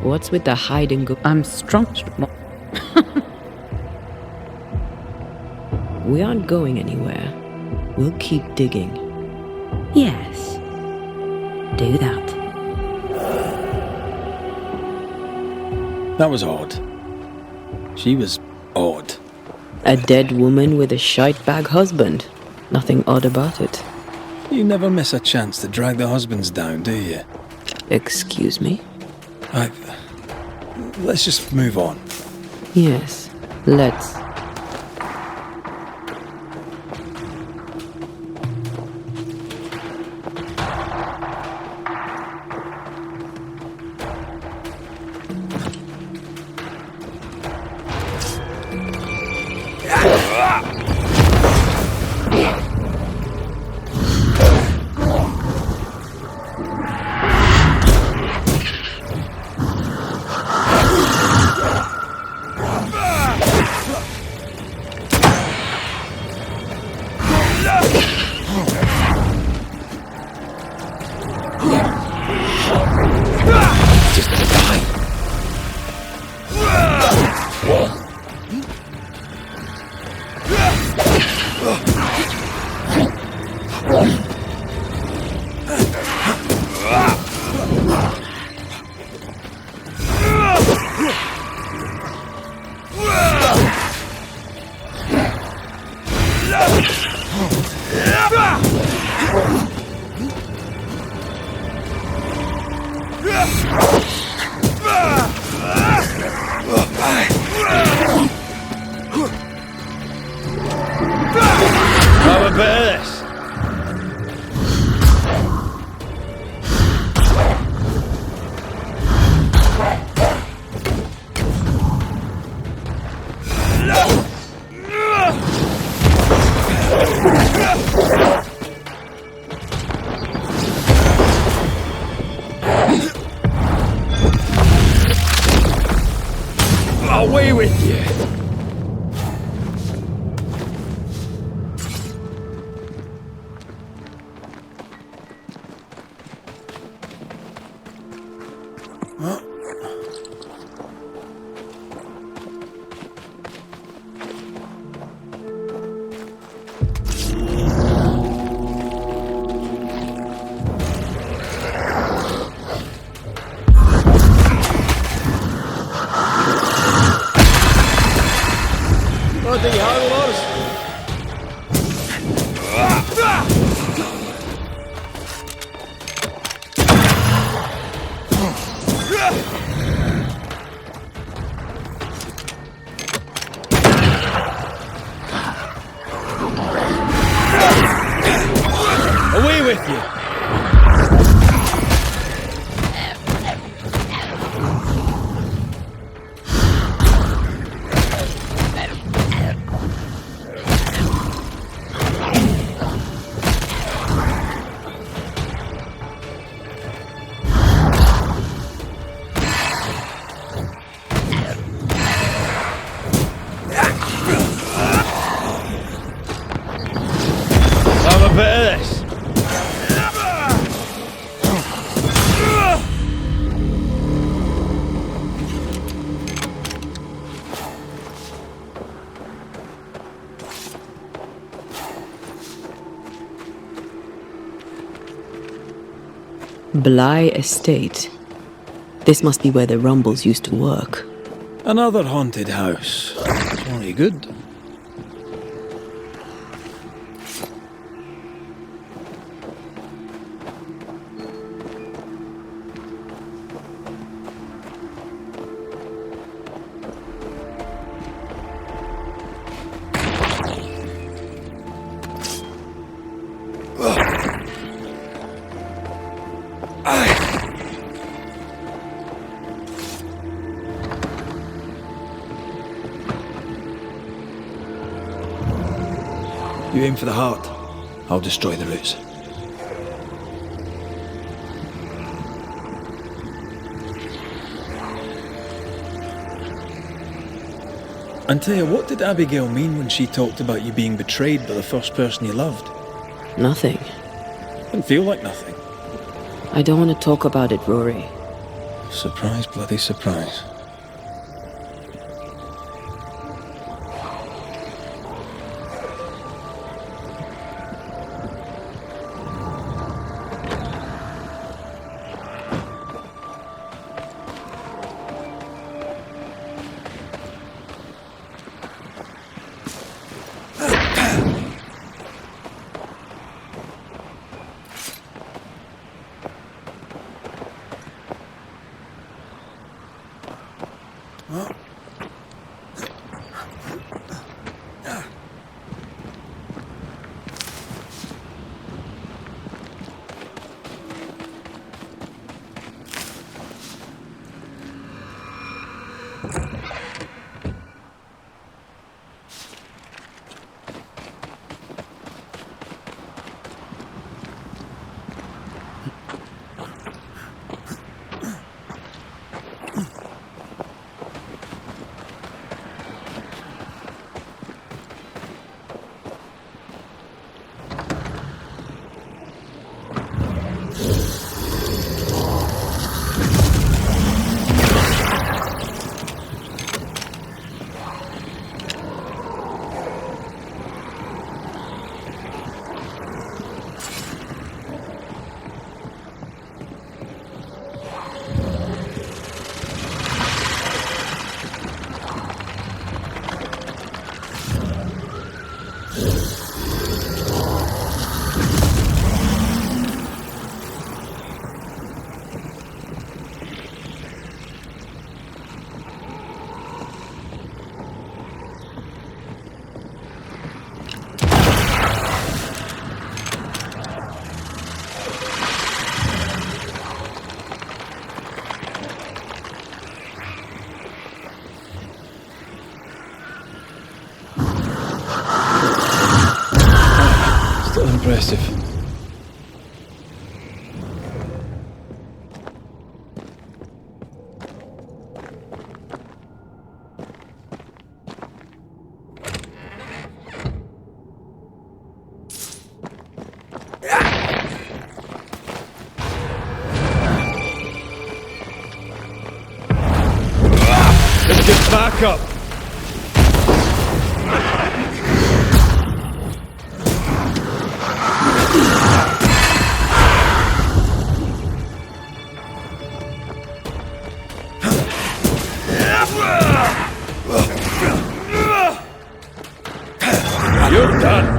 What's with the hide and go? I'm strong. We aren't going anywhere. We'll keep digging. Yes. Do that. That was odd. She was odd. A dead woman with a shite bag husband. Nothing odd about it. You never miss a chance to drag the husbands down, do you? Excuse me? let's just move on. Yes, let's. Have a bit of this. Away with you. Bloody howlers! Away with you! Have a bit of this. Bly Estate. This must be where the Rumbles used to work. Another haunted house. Only good. You aim for the heart. I'll destroy the roots. And tell you, what did Abigail mean when she talked about you being betrayed by the first person you loved? Nothing. Didn't feel like nothing. I don't want to talk about it, Rory. Surprise, bloody surprise. Still impressive. Let's get back up. You're done.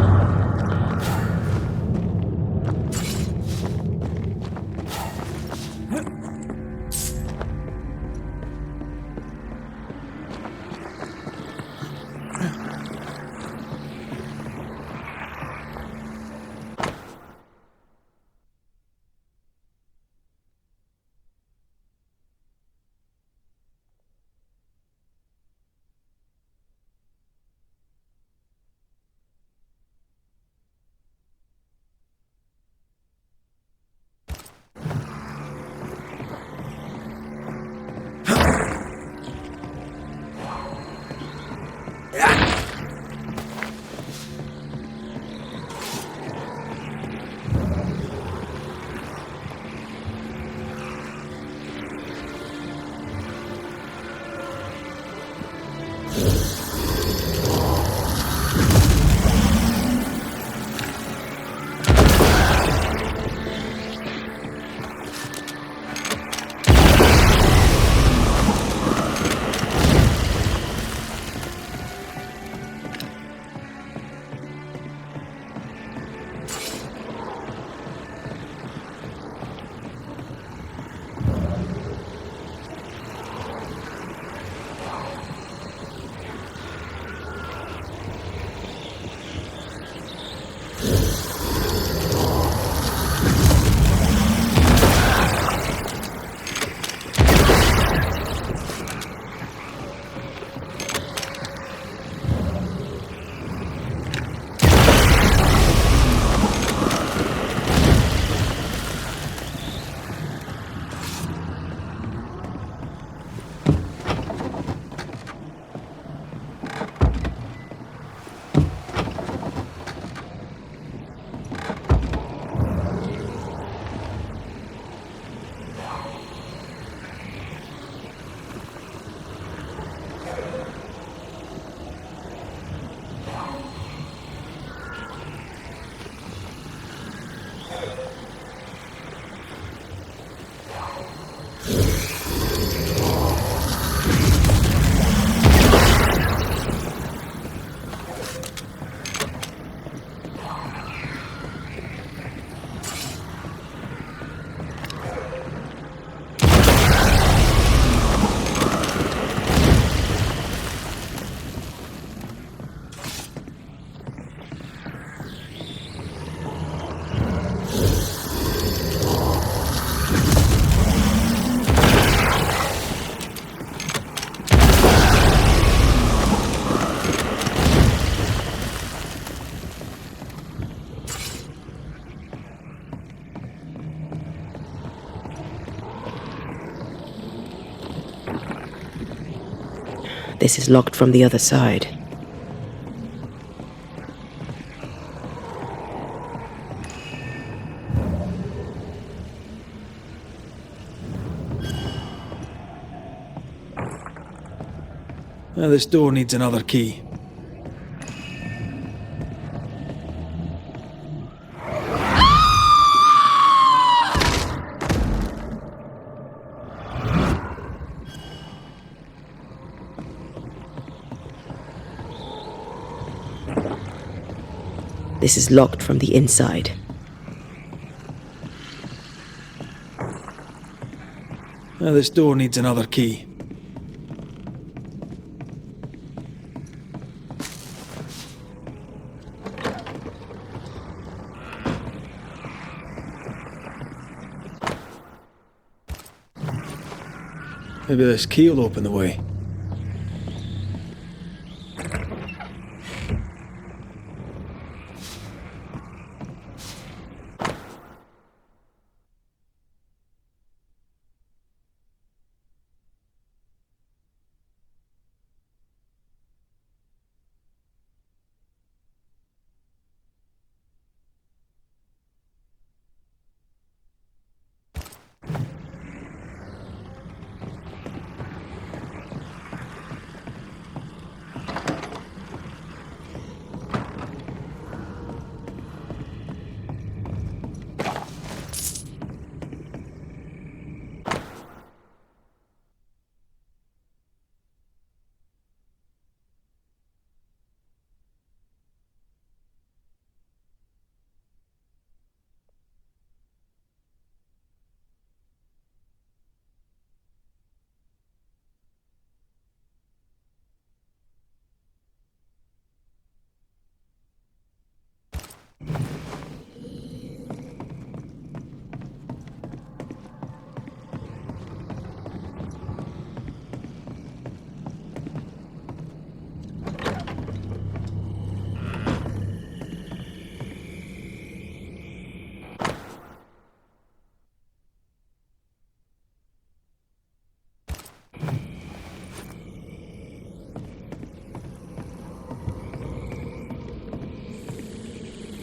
This is locked from the other side. This door needs another key. This is locked from the inside. Now this door needs another key. Maybe this key will open the way.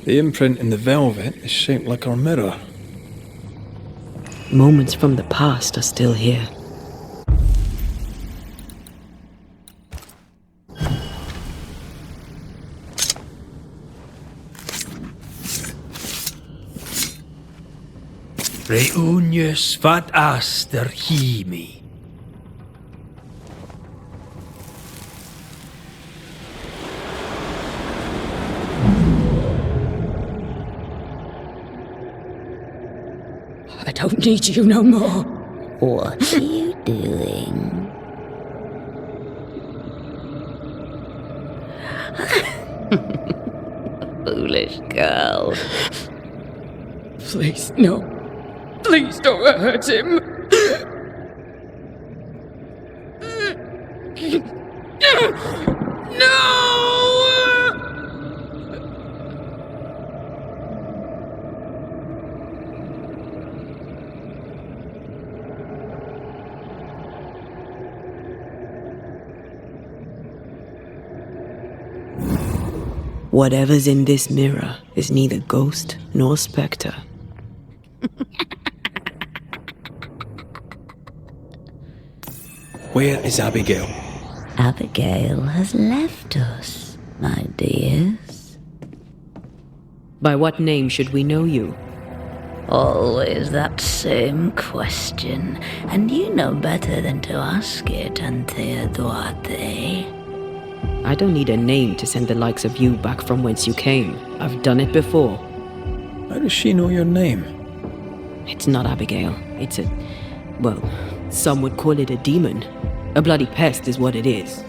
The imprint in the velvet is shaped like our mirror. Moments from the past are still here. Reunius vat aster himi. I don't need you no more. What are you doing? Foolish girl. Please, no. Please don't hurt him. No! Whatever's in this mirror is neither ghost nor spectre. Where is Abigail? Abigail has left us, my dears. By what name should we know you? Always that same question, and you know better than to ask it, Antea Duarte. I don't need a name to send the likes of you back from whence you came. I've done it before. How does she know your name? It's not Abigail. It's a... well, some would call it a demon. A bloody pest is what it is.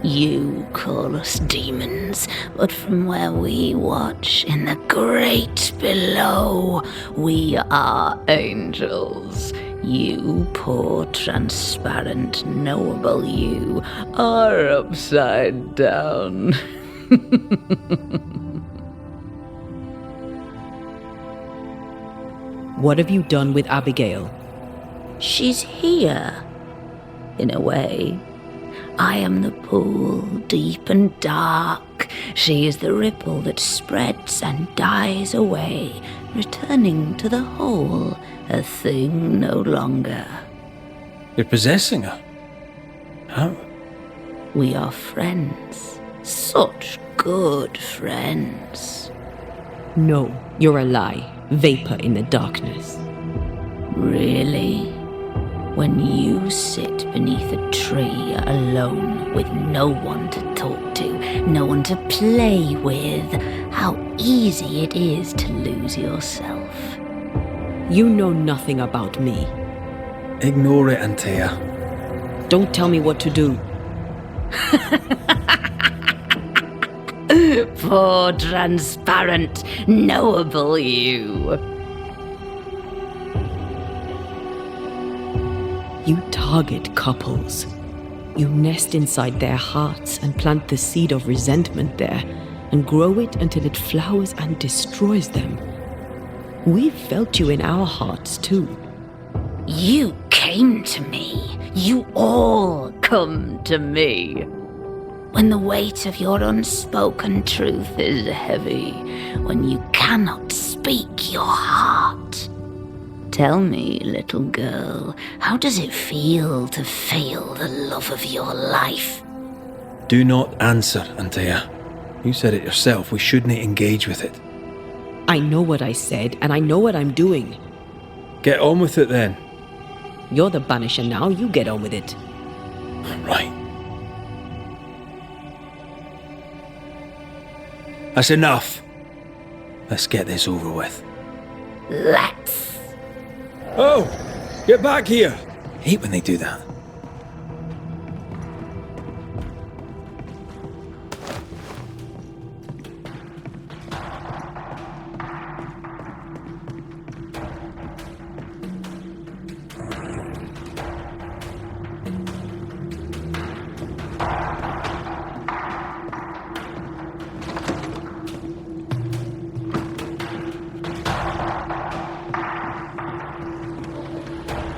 You call us demons, but from where we watch in the great below, we are angels. You poor, transparent, knowable you are upside down. What have you done with Abigail? She's here, in a way. I am the pool, deep and dark. She is the ripple that spreads and dies away, returning to the whole, a thing no longer. You're possessing her? How? We are friends. Such good friends. No, you're a lie. Vapor in the darkness. Really? When you sit beneath a tree alone with no one to talk to, no one to play with. How easy it is to lose yourself. You know nothing about me. Ignore it, Antea. Don't tell me what to do. Poor, transparent, knowable you. You target couples. You nest inside their hearts and plant the seed of resentment there, and grow it until it flowers and destroys them. We've felt you in our hearts too. You came to me. You all come to me. When the weight of your unspoken truth is heavy, when you cannot speak your heart. Tell me, little girl, how does it feel to fail the love of your life? Do not answer, Antea. You said it yourself, we shouldn't engage with it. I know what I said, and I know what I'm doing. Get on with it then. You're the Banisher now, you get on with it. Right. That's enough. Let's get this over with. Let's. Oh! Get back here! Hate when they do that.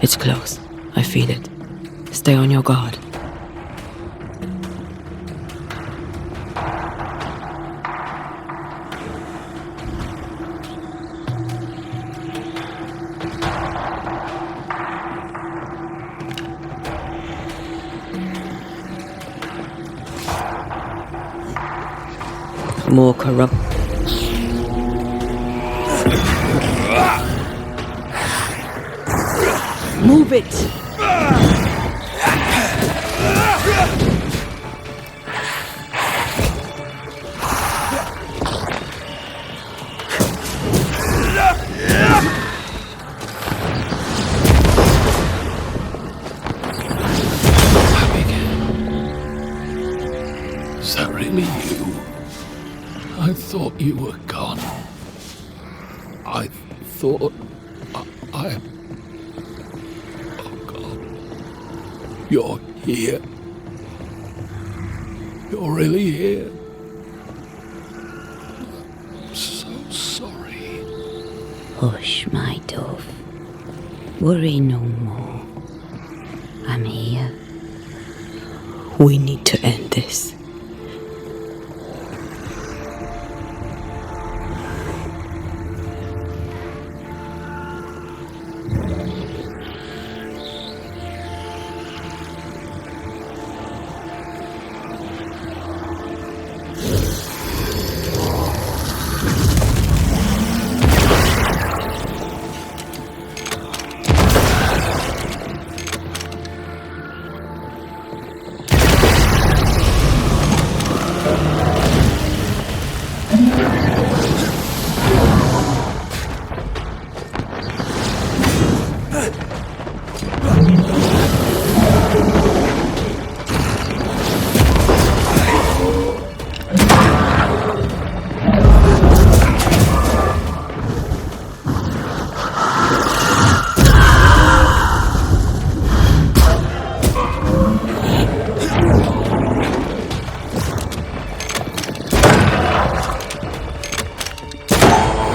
It's close. I feel it. Stay on your guard. More corrupt. Move it! Is that really you? I thought you were gone. I thought I... You're here. You're really here. I'm so sorry. Hush, my dove. Worry no more. I'm here. We need to end this.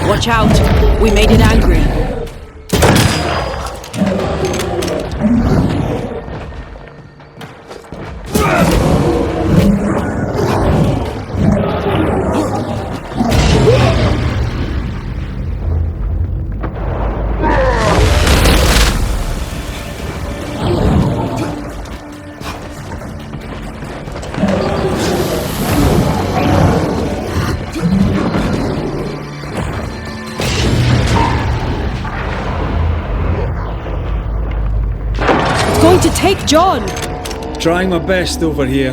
Watch out! We made it angry. To take John! Trying my best over here.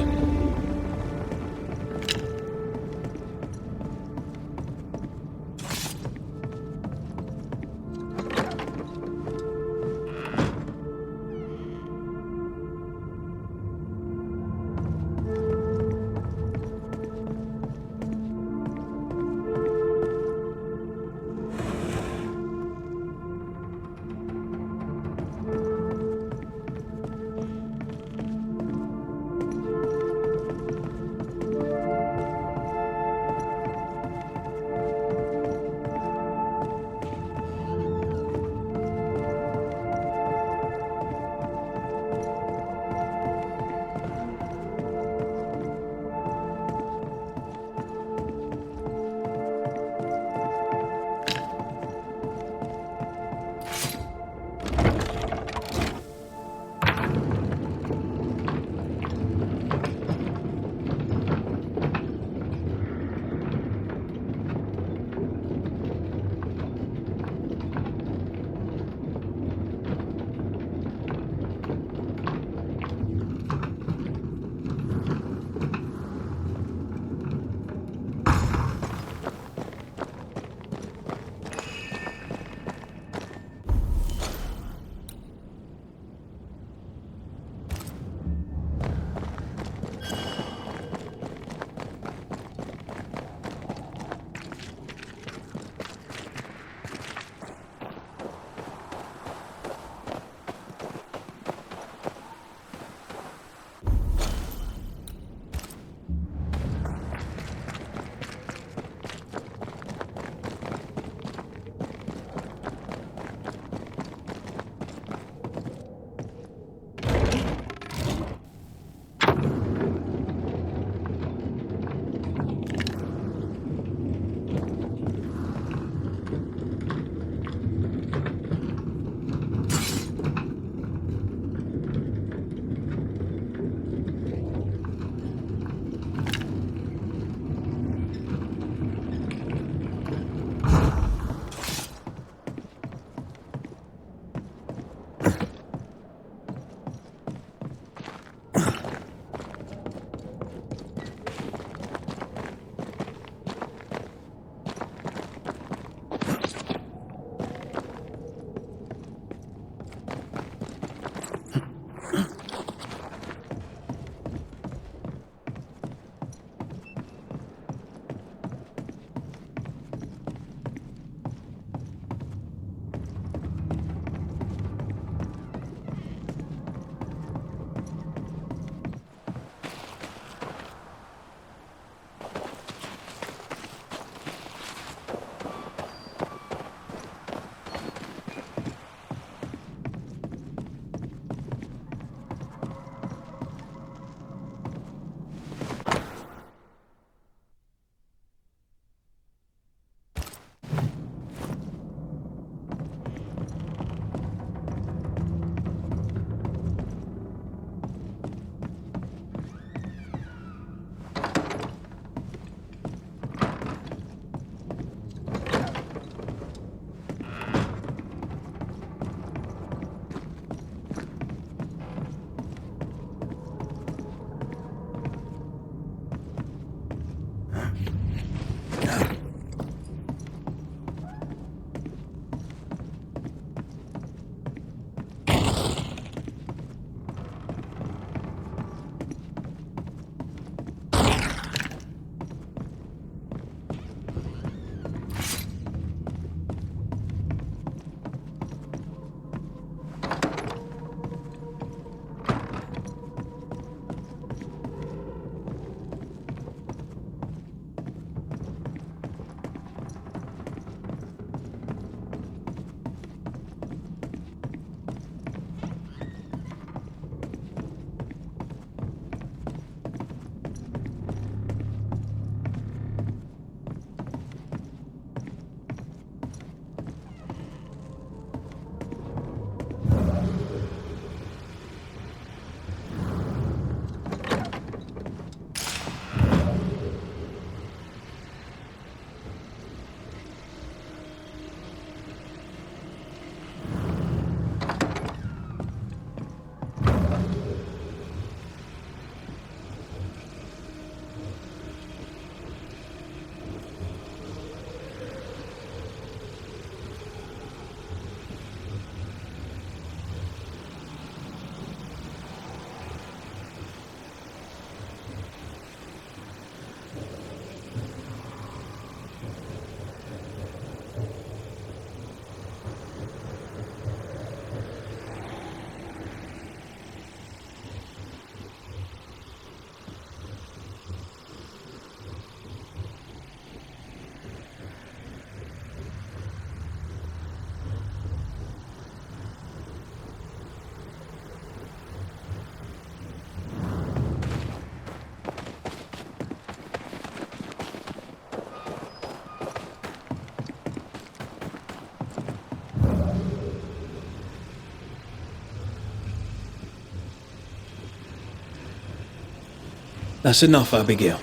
That's enough, Abigail.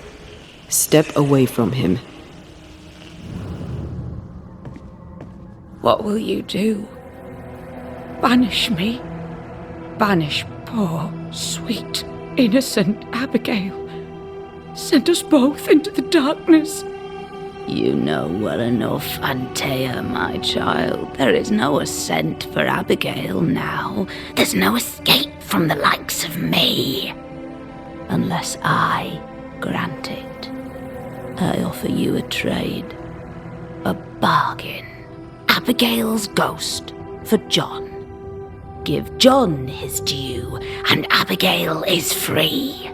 Step away from him. What will you do? Banish me? Banish poor, sweet, innocent Abigail? Send us both into the darkness? You know well enough, Antea, my child. There is no ascent for Abigail now. There's no escape from the likes of me. Unless I grant it. I offer you a trade. A bargain. Abigail's ghost for John. Give John his due, and Abigail is free.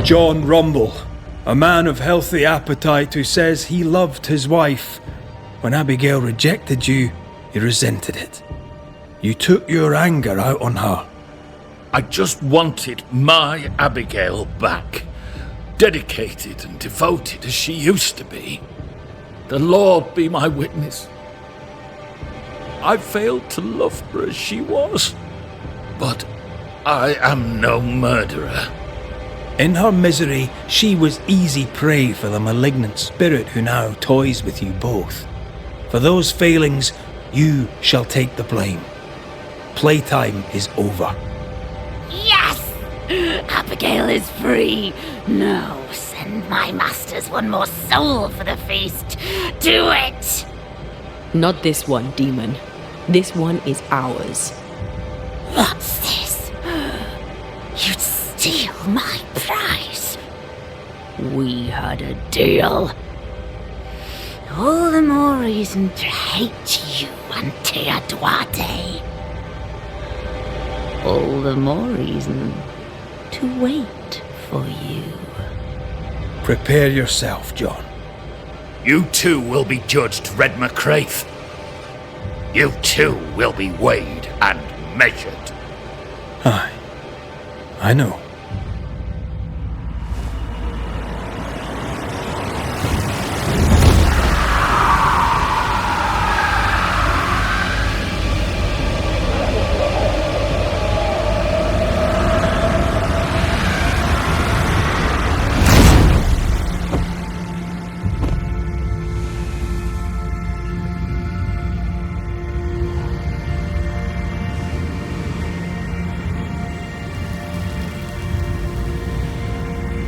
John Rumble, a man of healthy appetite who says he loved his wife. When Abigail rejected you, he resented it. You took your anger out on her. I just wanted my Abigail back. Dedicated and devoted as she used to be. The Lord be my witness. I failed to love her as she was. But I am no murderer. In her misery, she was easy prey for the malignant spirit who now toys with you both. For those failings, you shall take the blame. Playtime is over. Yes! Abigail is free. No, send my masters one more soul for the feast. Do it! Not this one, demon. This one is ours. What's this? You'd steal my prize. We had a deal. All the more reason to hate you, Antea Duarte. All the more reason to wait for you. Prepare yourself, John. You too will be judged, Red McCraith. You too will be weighed and measured. Aye, I know.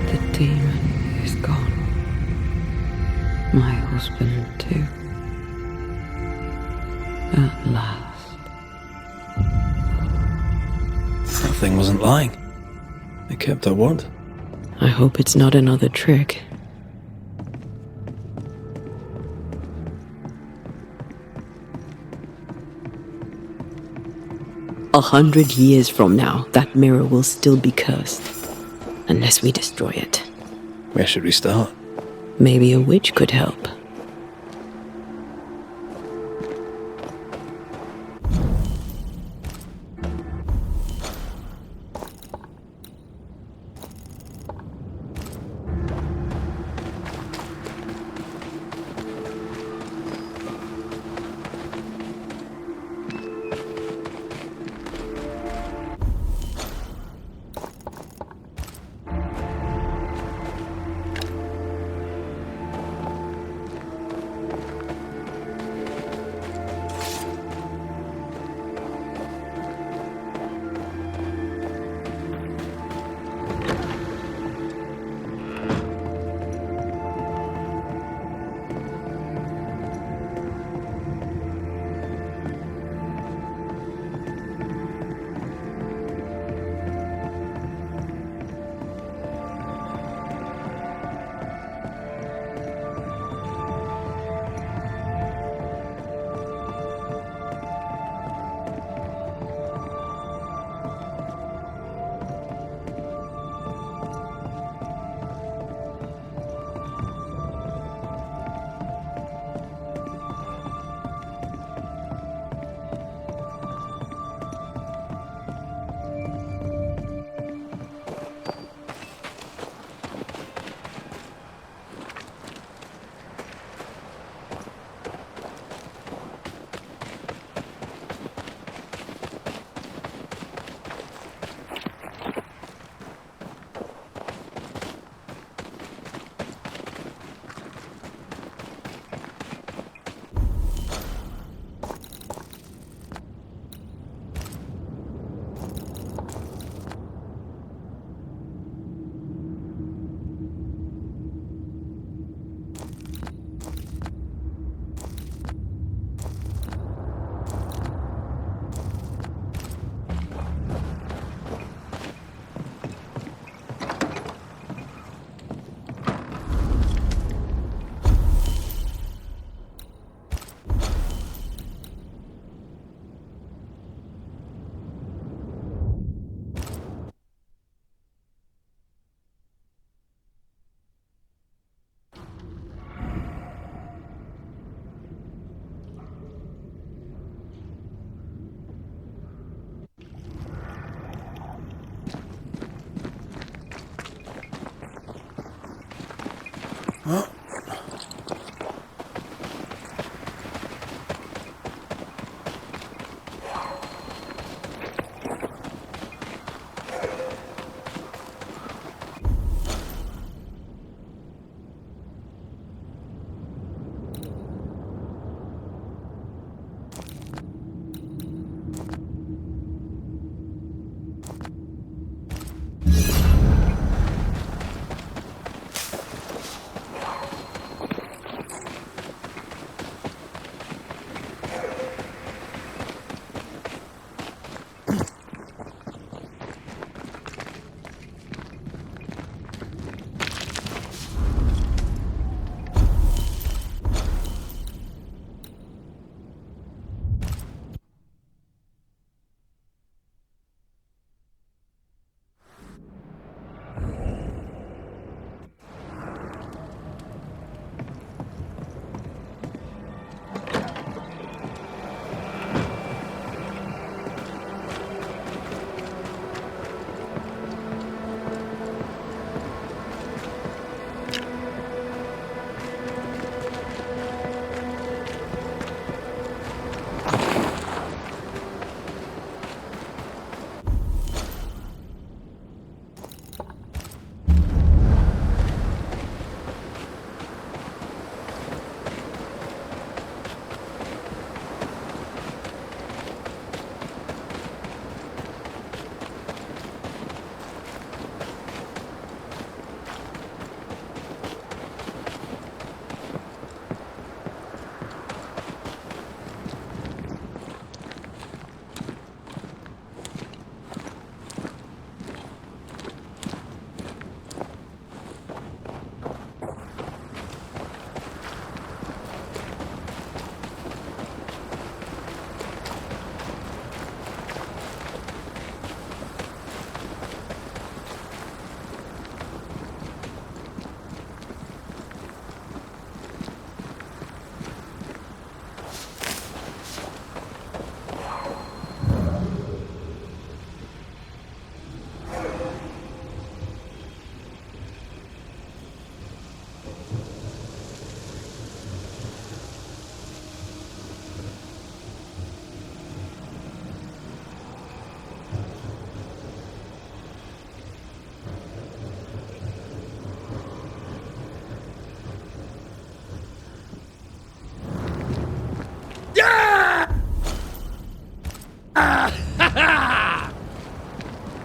The demon is gone. My husband, too. At last. That thing wasn't lying. It kept her word. I hope it's not another trick. A 100 years from now, that mirror will still be cursed. Unless we destroy it. Where should we start? Maybe a witch could help.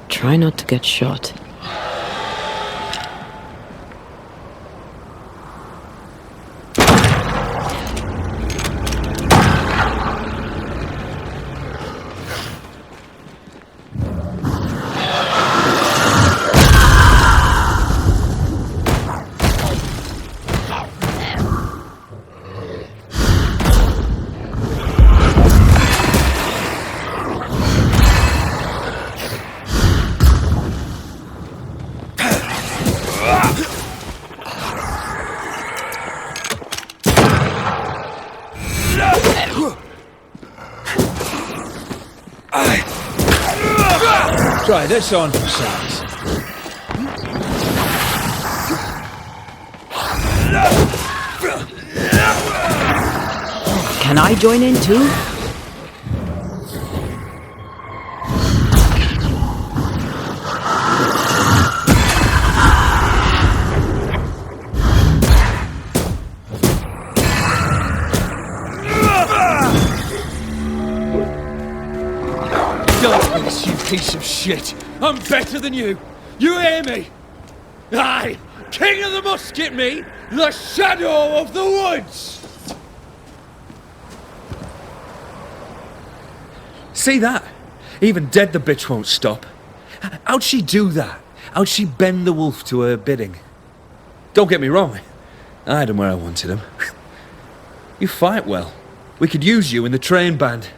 Try not to get shot. Try this on for size. Can I join in too? You piece of shit! I'm better than you! You hear me? Aye! King of the musket, me! The shadow of the woods! See that? Even dead the bitch won't stop. How'd she do that? How'd she bend the wolf to her bidding? Don't get me wrong. I had him where I wanted him. You fight well. We could use you in the train band.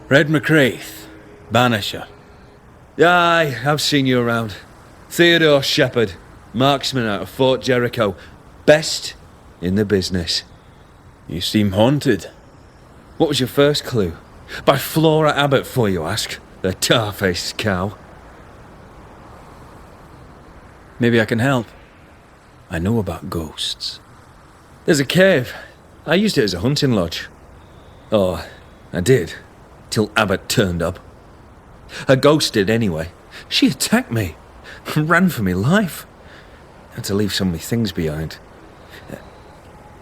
Red McCraith, Banisher. Aye, I've seen you around. Theodore Shepherd, marksman out of Fort Jericho. Best in the business. You seem haunted. What was your first clue? By Flora Abbott, for you ask. The tar-faced cow. Maybe I can help. I know about ghosts. There's a cave. I used it as a hunting lodge. Oh, I did. Till Abbott turned up. A ghost did anyway. She attacked me. Ran for me life. Had to leave so many things behind.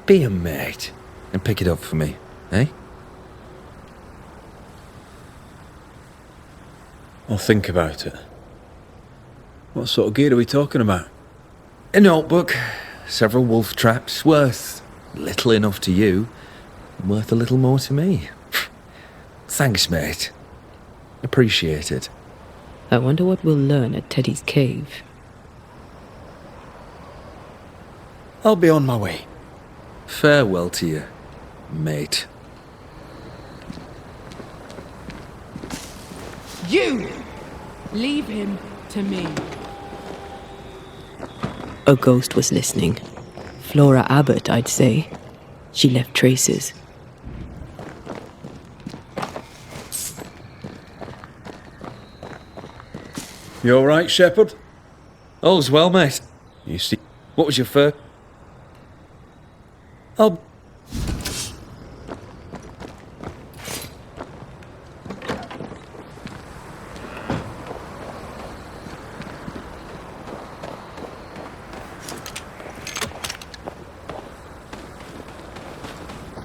Be a mate and pick it up for me, eh? I'll think about it. What sort of gear are we talking about? A notebook, several wolf traps, worth little enough to you, worth a little more to me. Thanks, mate. Appreciate it. I wonder what we'll learn at Teddy's cave. I'll be on my way. Farewell to you, mate. You! Leave him to me. A ghost was listening. Flora Abbott, I'd say. She left traces. You all right, Shepherd? All's well, mate. You see... What was your first? I'll...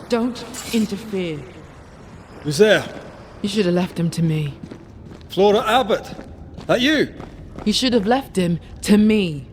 Don't interfere. Who's there? You should have left him to me. Flora Abbott. That you? You should have left him to me.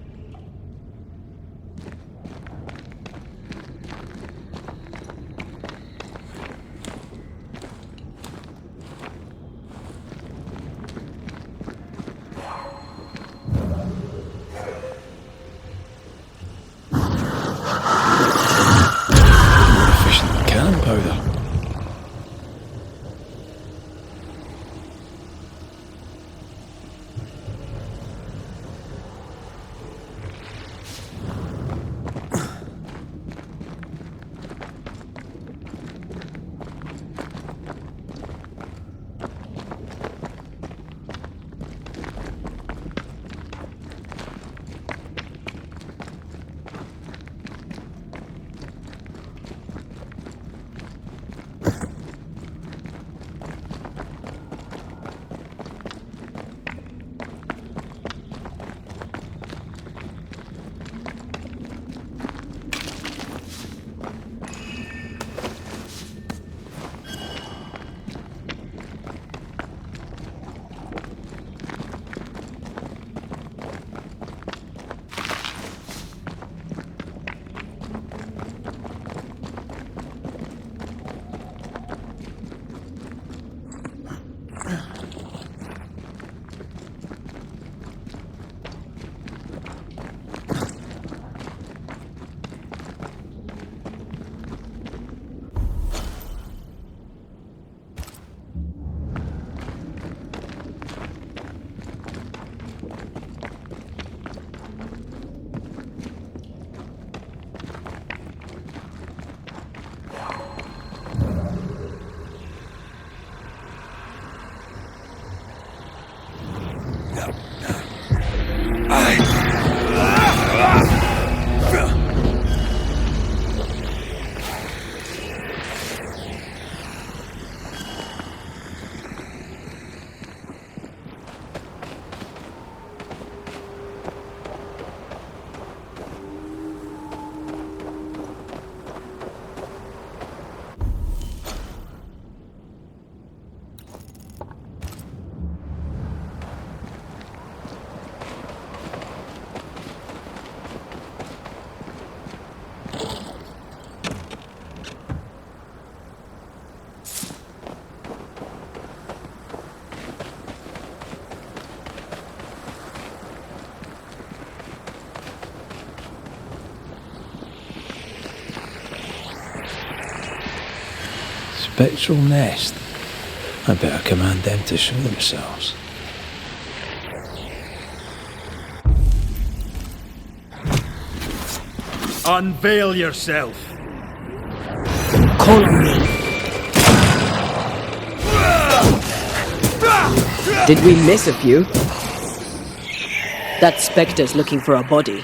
Spectral nest. I better command them to show themselves. Unveil yourself. Call on me. Did we miss a few? That spectre's looking for a body.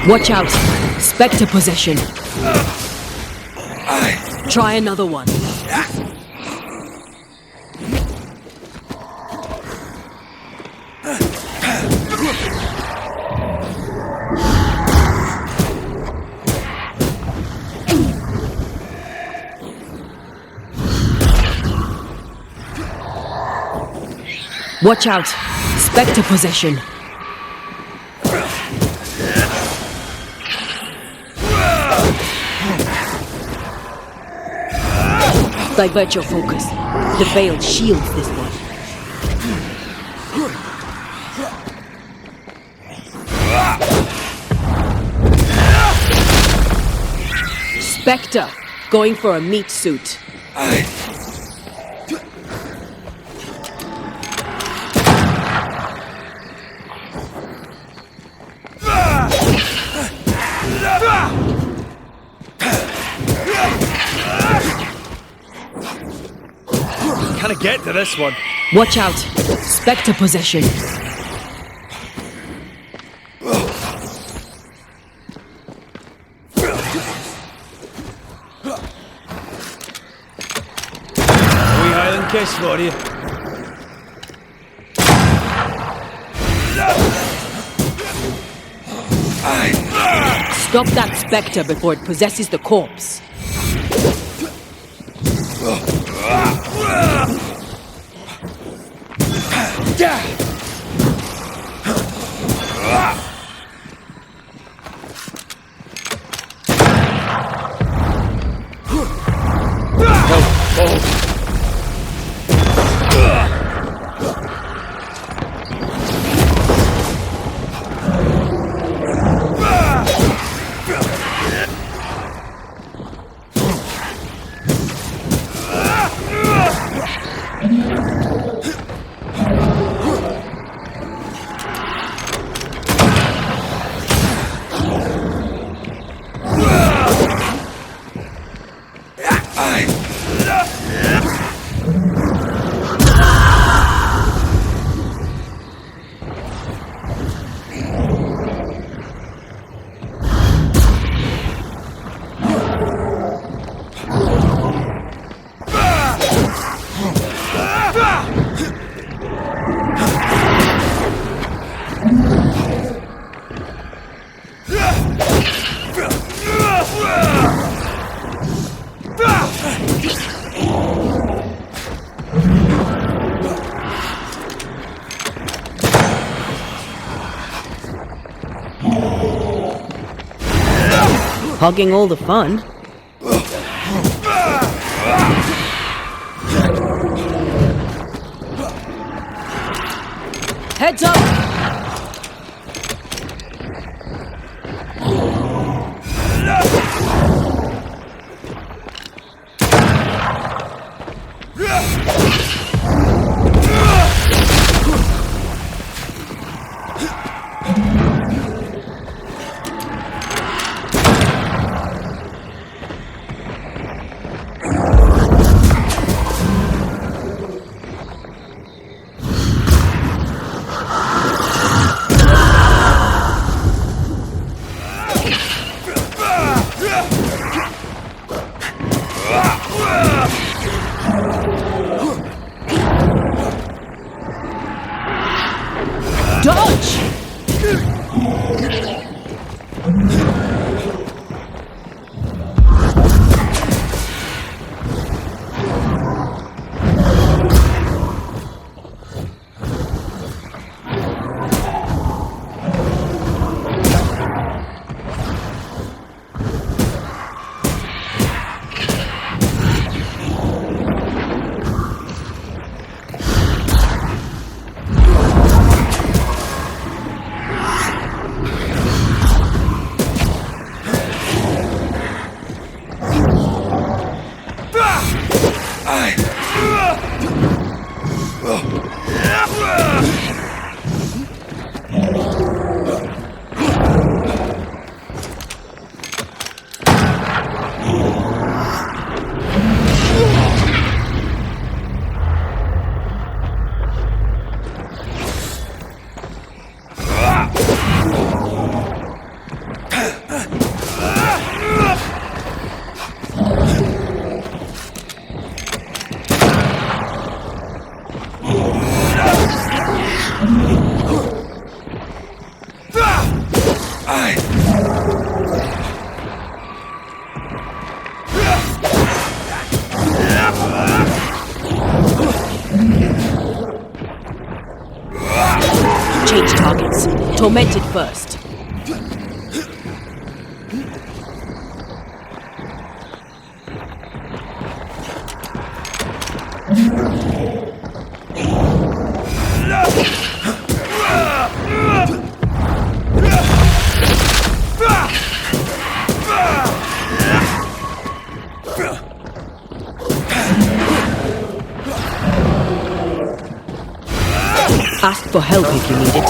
Watch out! Spectre possession. Try another one. Watch out! Spectre possession. Divert your focus. The veil shields this one. Spectre, going for a meat suit. Can I get to this one? Watch out! Spectre possession. A wee Highland kiss for you. Stop that spectre before it possesses the corpse. Hogging all the fun. Heads up! targets. Tormented first. Ask for help if you need it.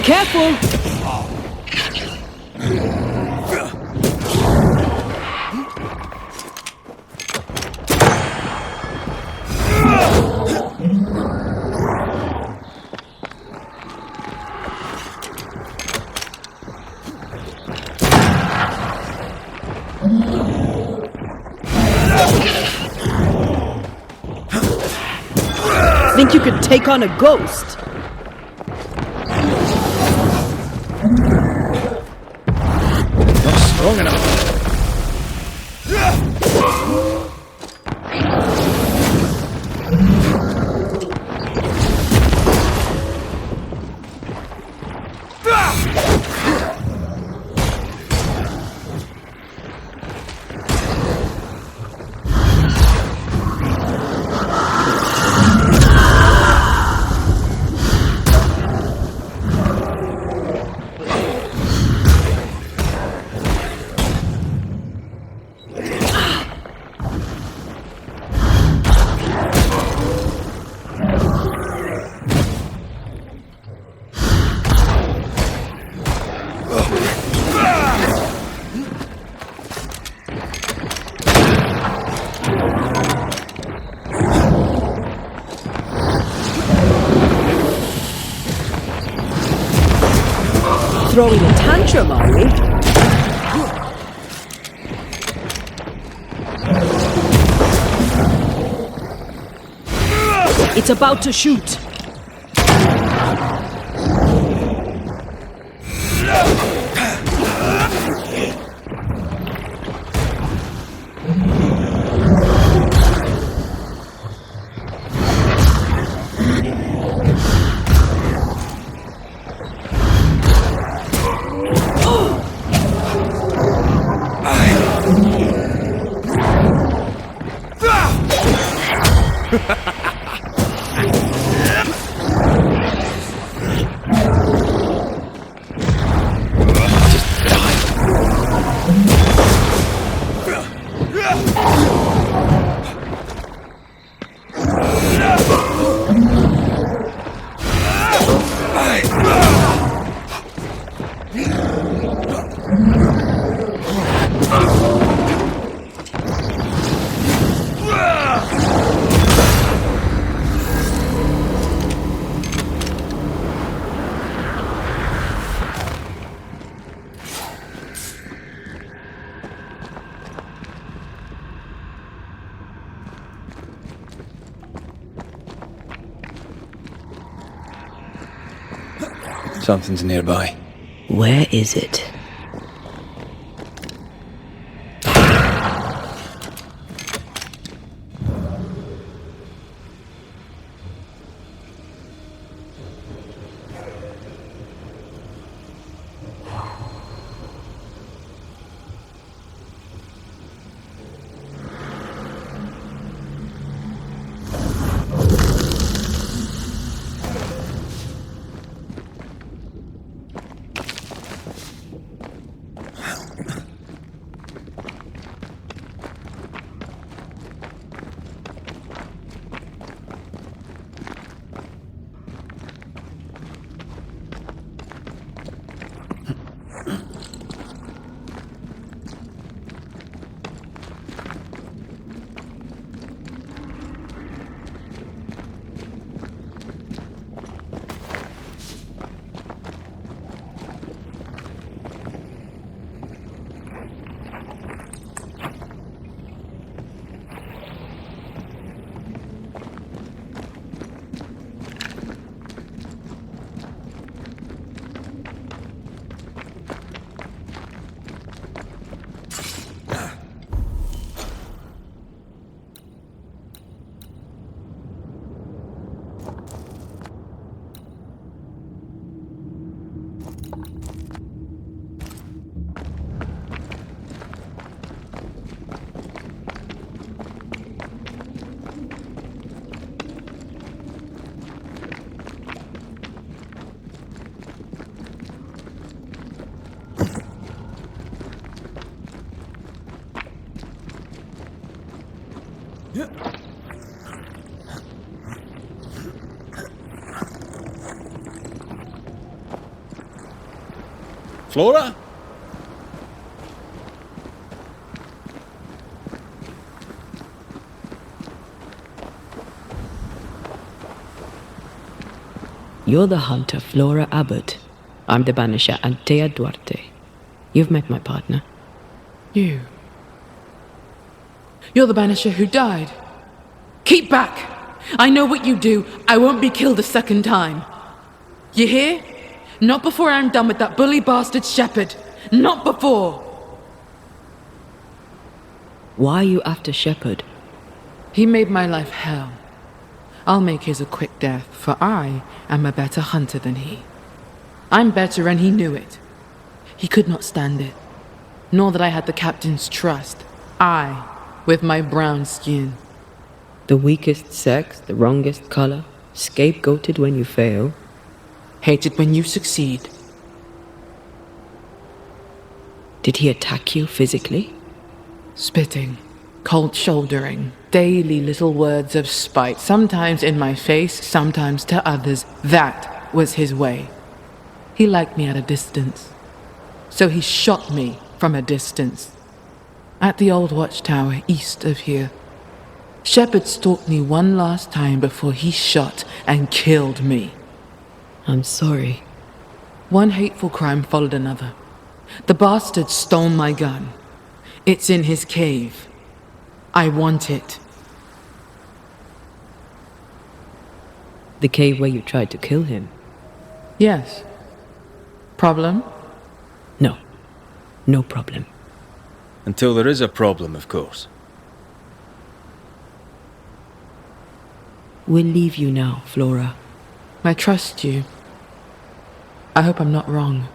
Careful! Think you could take on a ghost? Not strong enough. Throwing a tantrum, are we? It's about to shoot. Something's nearby. Where is it? Flora? You're the hunter, Flora Abbott. I'm the banisher, Antea Duarte. You've met my partner. You're the banisher who died. Keep back! I know what you do. I won't be killed a second time. You hear? Not before I'm done with that bully bastard Shepherd. Not before! Why are you after Shepherd? He made my life hell. I'll make his a quick death, for I am a better hunter than he. I'm better and he knew it. He could not stand it, nor that I had the captain's trust. I, with my brown skin. The weakest sex, the wrongest color, scapegoated when you fail. Hated when you succeed. Did he attack you physically? Spitting, cold shouldering, daily little words of spite, sometimes in my face, sometimes to others. That was his way. He liked me at a distance. So he shot me from a distance. At the old watchtower east of here. Shepherd stalked me one last time before he shot and killed me. I'm sorry. One hateful crime followed another. The bastard stole my gun. It's in his cave. I want it. The cave where you tried to kill him? Yes. Problem? No. No problem. Until there is a problem, of course. We'll leave you now, Flora. I trust you. I hope I'm not wrong.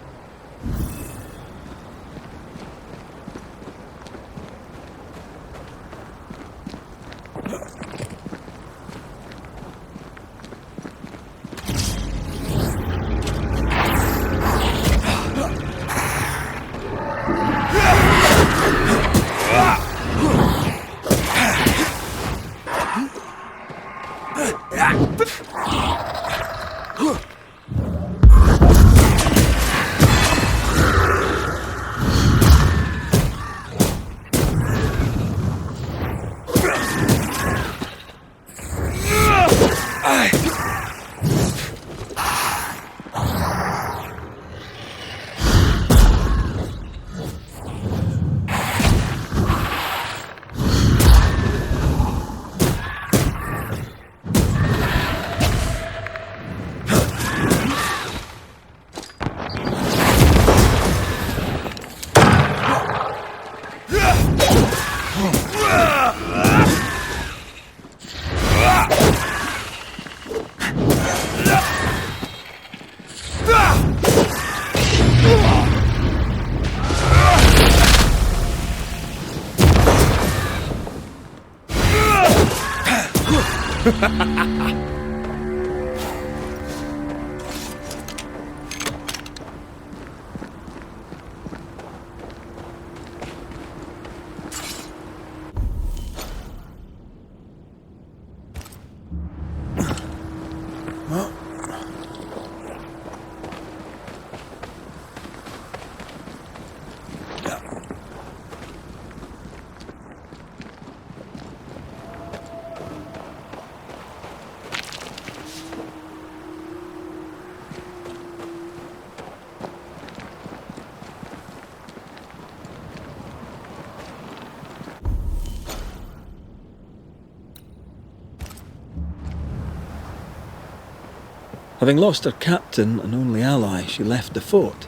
Having lost her captain and only ally, she left the fort.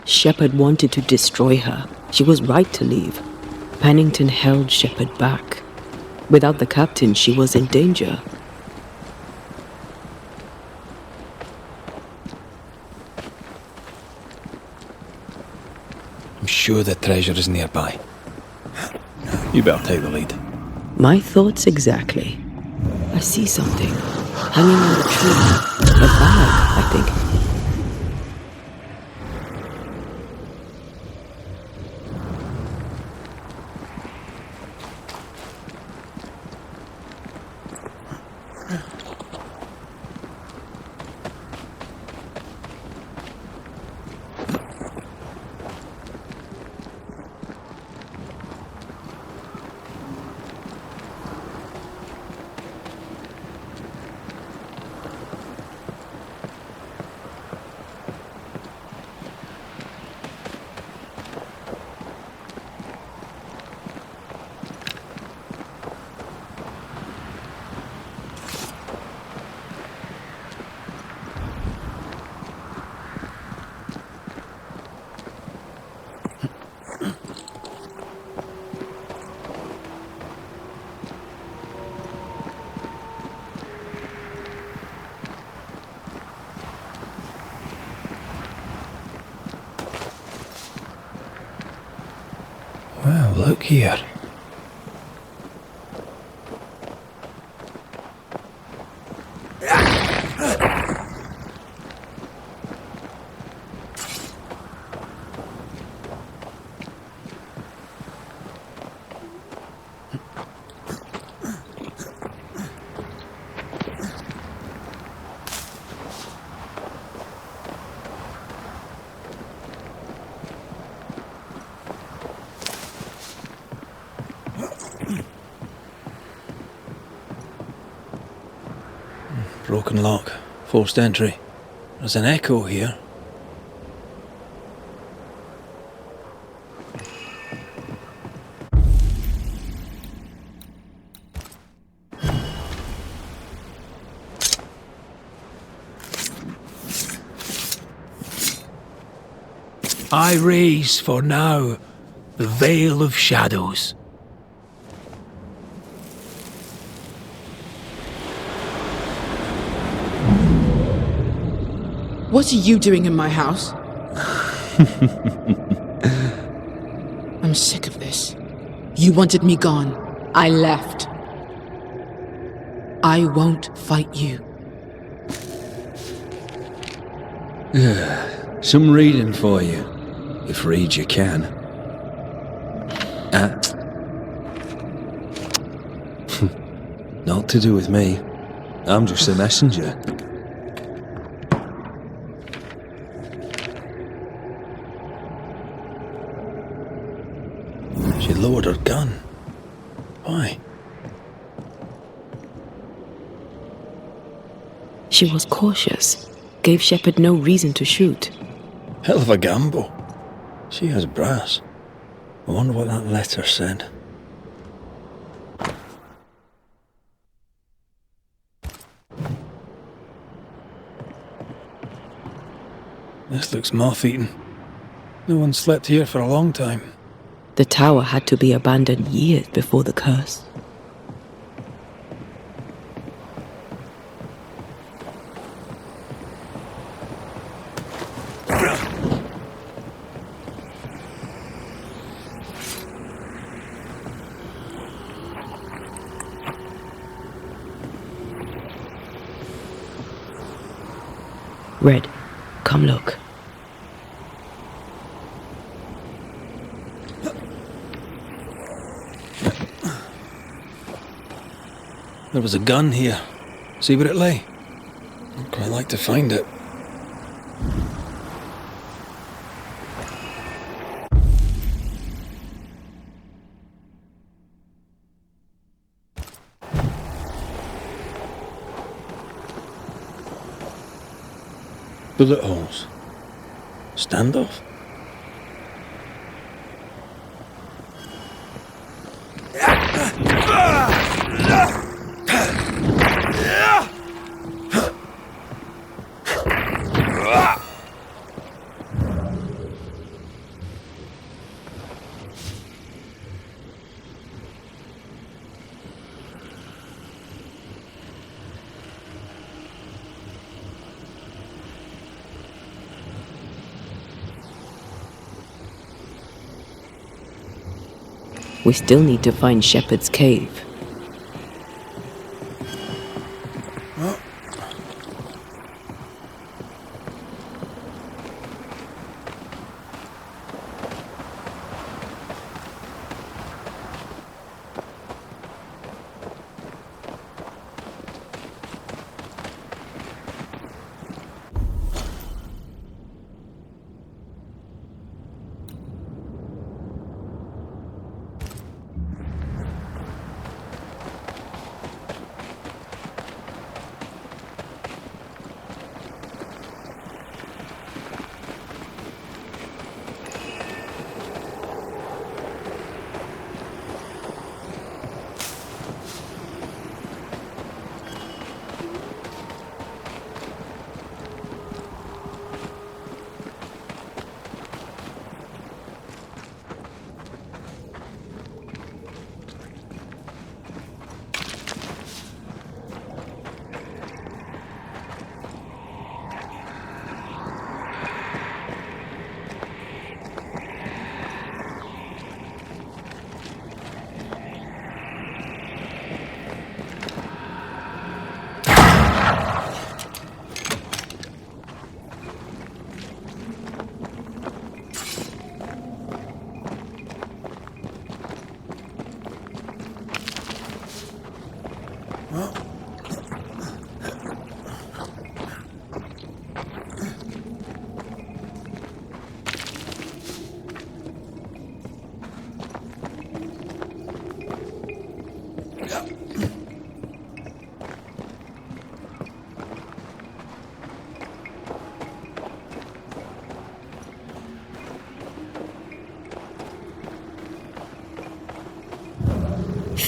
Shepherd wanted to destroy her. She was right to leave. Pennington held Shepherd back. Without the captain, she was in danger. I'm sure the treasure is nearby. You better take the lead. My thoughts exactly. I see something hanging on the tree. A bag, I think. Look here. Broken lock. Forced entry. There's an echo here. I raise for now the veil of shadows. What are you doing in my house? I'm sick of this. You wanted me gone. I left. I won't fight you. Some reading for you, if read you can. Not to do with me. I'm just a messenger. She lowered her gun. Why? She was cautious, gave Shepard no reason to shoot. Hell of a gamble. She has brass. I wonder what that letter said. This looks moth-eaten. No one slept here for a long time. The tower had to be abandoned years before the curse. Red, come look. There was a gun here. See where it lay? I'd quite like to find it. Bullet holes. Standoff? We still need to find Shepard's cave.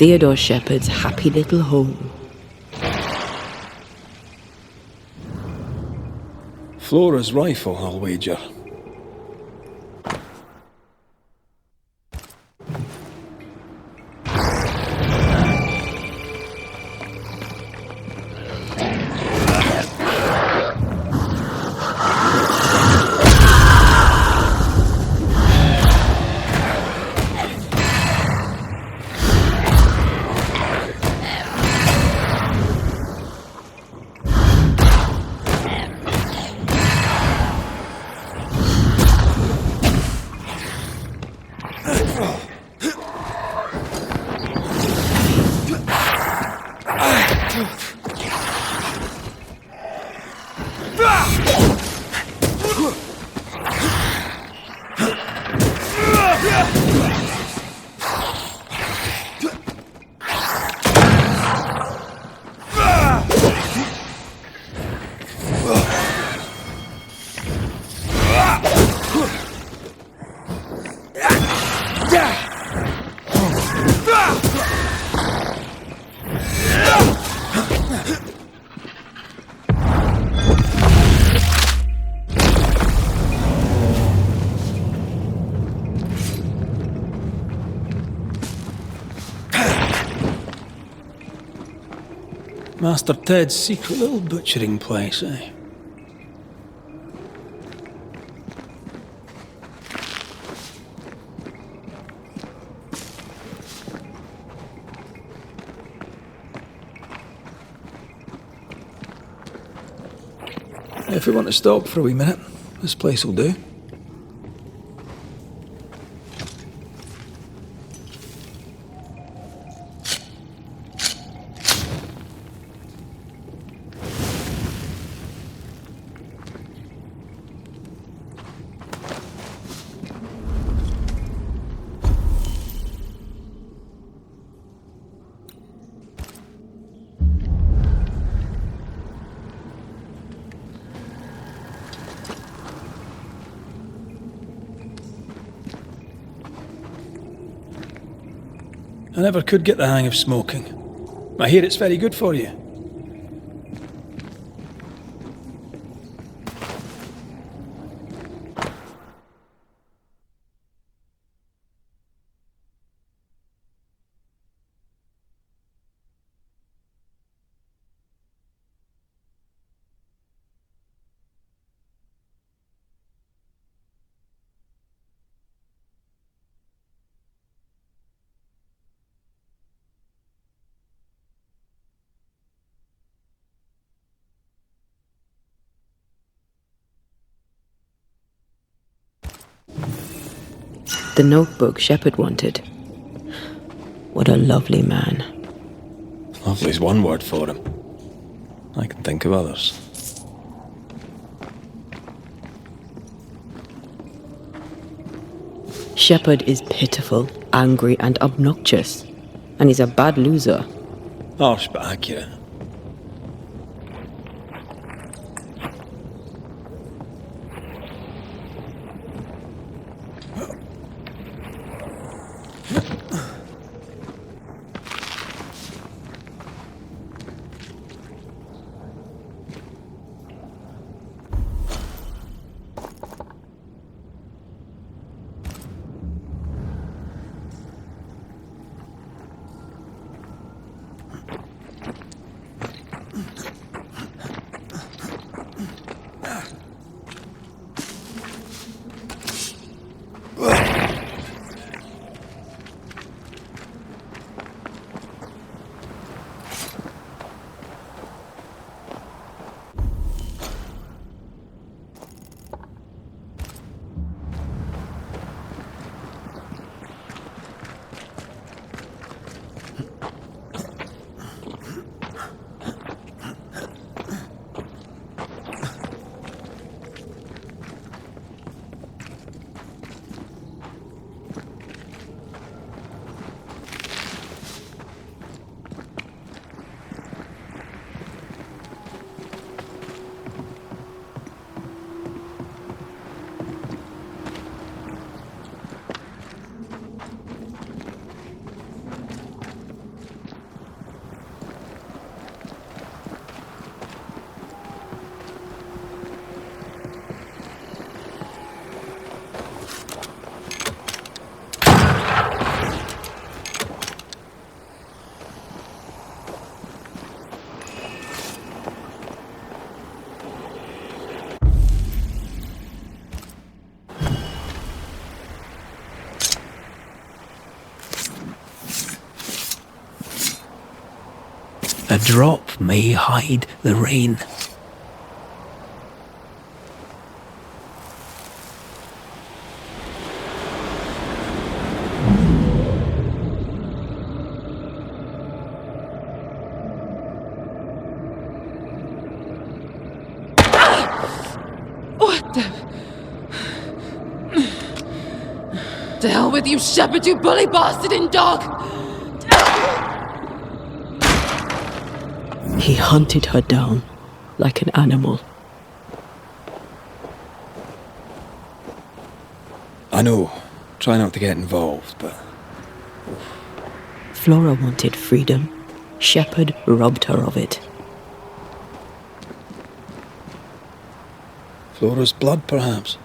Theodore Shepard's happy little home. Flora's rifle, I'll wager. Master Ted's secret little butchering place, eh? If we want to stop for a wee minute, this place will do. I never could get the hang of smoking. I hear it's very good for you. The notebook Shepard wanted. What a lovely man. Lovely's one word for him. I can think of others. Shepard is pitiful, angry, and obnoxious. And he's a bad loser. Harsh but accurate. A drop may hide the rain. What the hell with you, shepherd, you bully bastard and dog! He hunted her down like an animal. I know. Try not to get involved, but... Flora wanted freedom. Shepherd robbed her of it. Flora's blood, perhaps?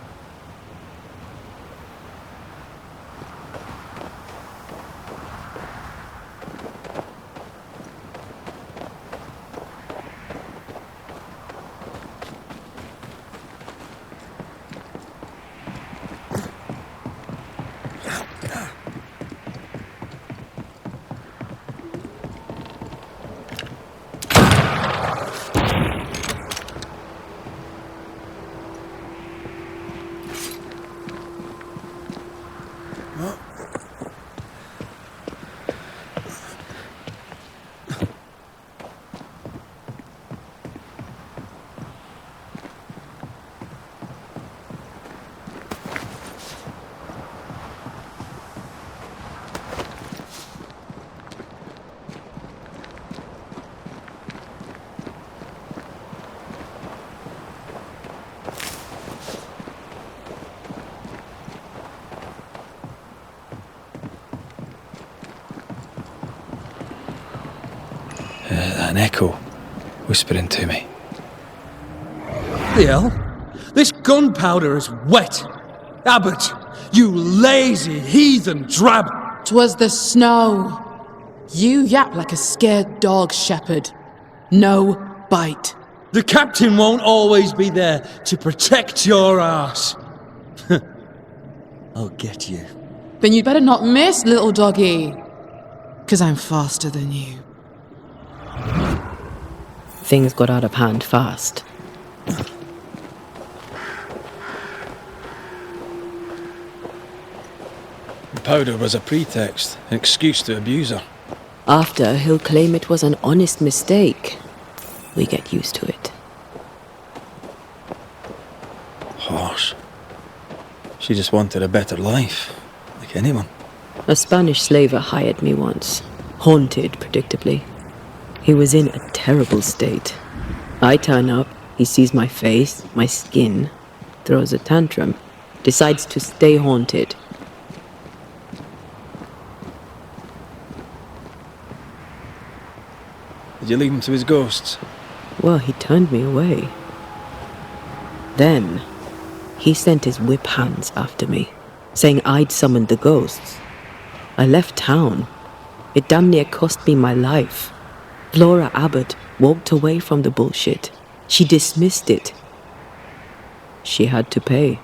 An echo whispering to me. The hell? This gunpowder is wet! Abbott, you lazy heathen drab! 'Twas the snow. You yap like a scared dog, shepherd. No bite. The captain won't always be there to protect your ass. I'll get you. Then you'd better not miss, little doggy. 'Cause I'm faster than you. Things got out of hand fast. The powder was a pretext, an excuse to abuse her. After, he'll claim it was an honest mistake. We get used to it. Harsh. She just wanted a better life, like anyone. A Spanish slaver hired me once. Haunted, predictably. He was in a terrible state. I turn up, he sees my face, my skin, throws a tantrum, decides to stay haunted. Did you leave him to his ghosts? Well, he turned me away. Then, he sent his whip hands after me, saying I'd summoned the ghosts. I left town. It damn near cost me my life. Flora Abbott walked away from the bullshit. She dismissed it. She had to pay.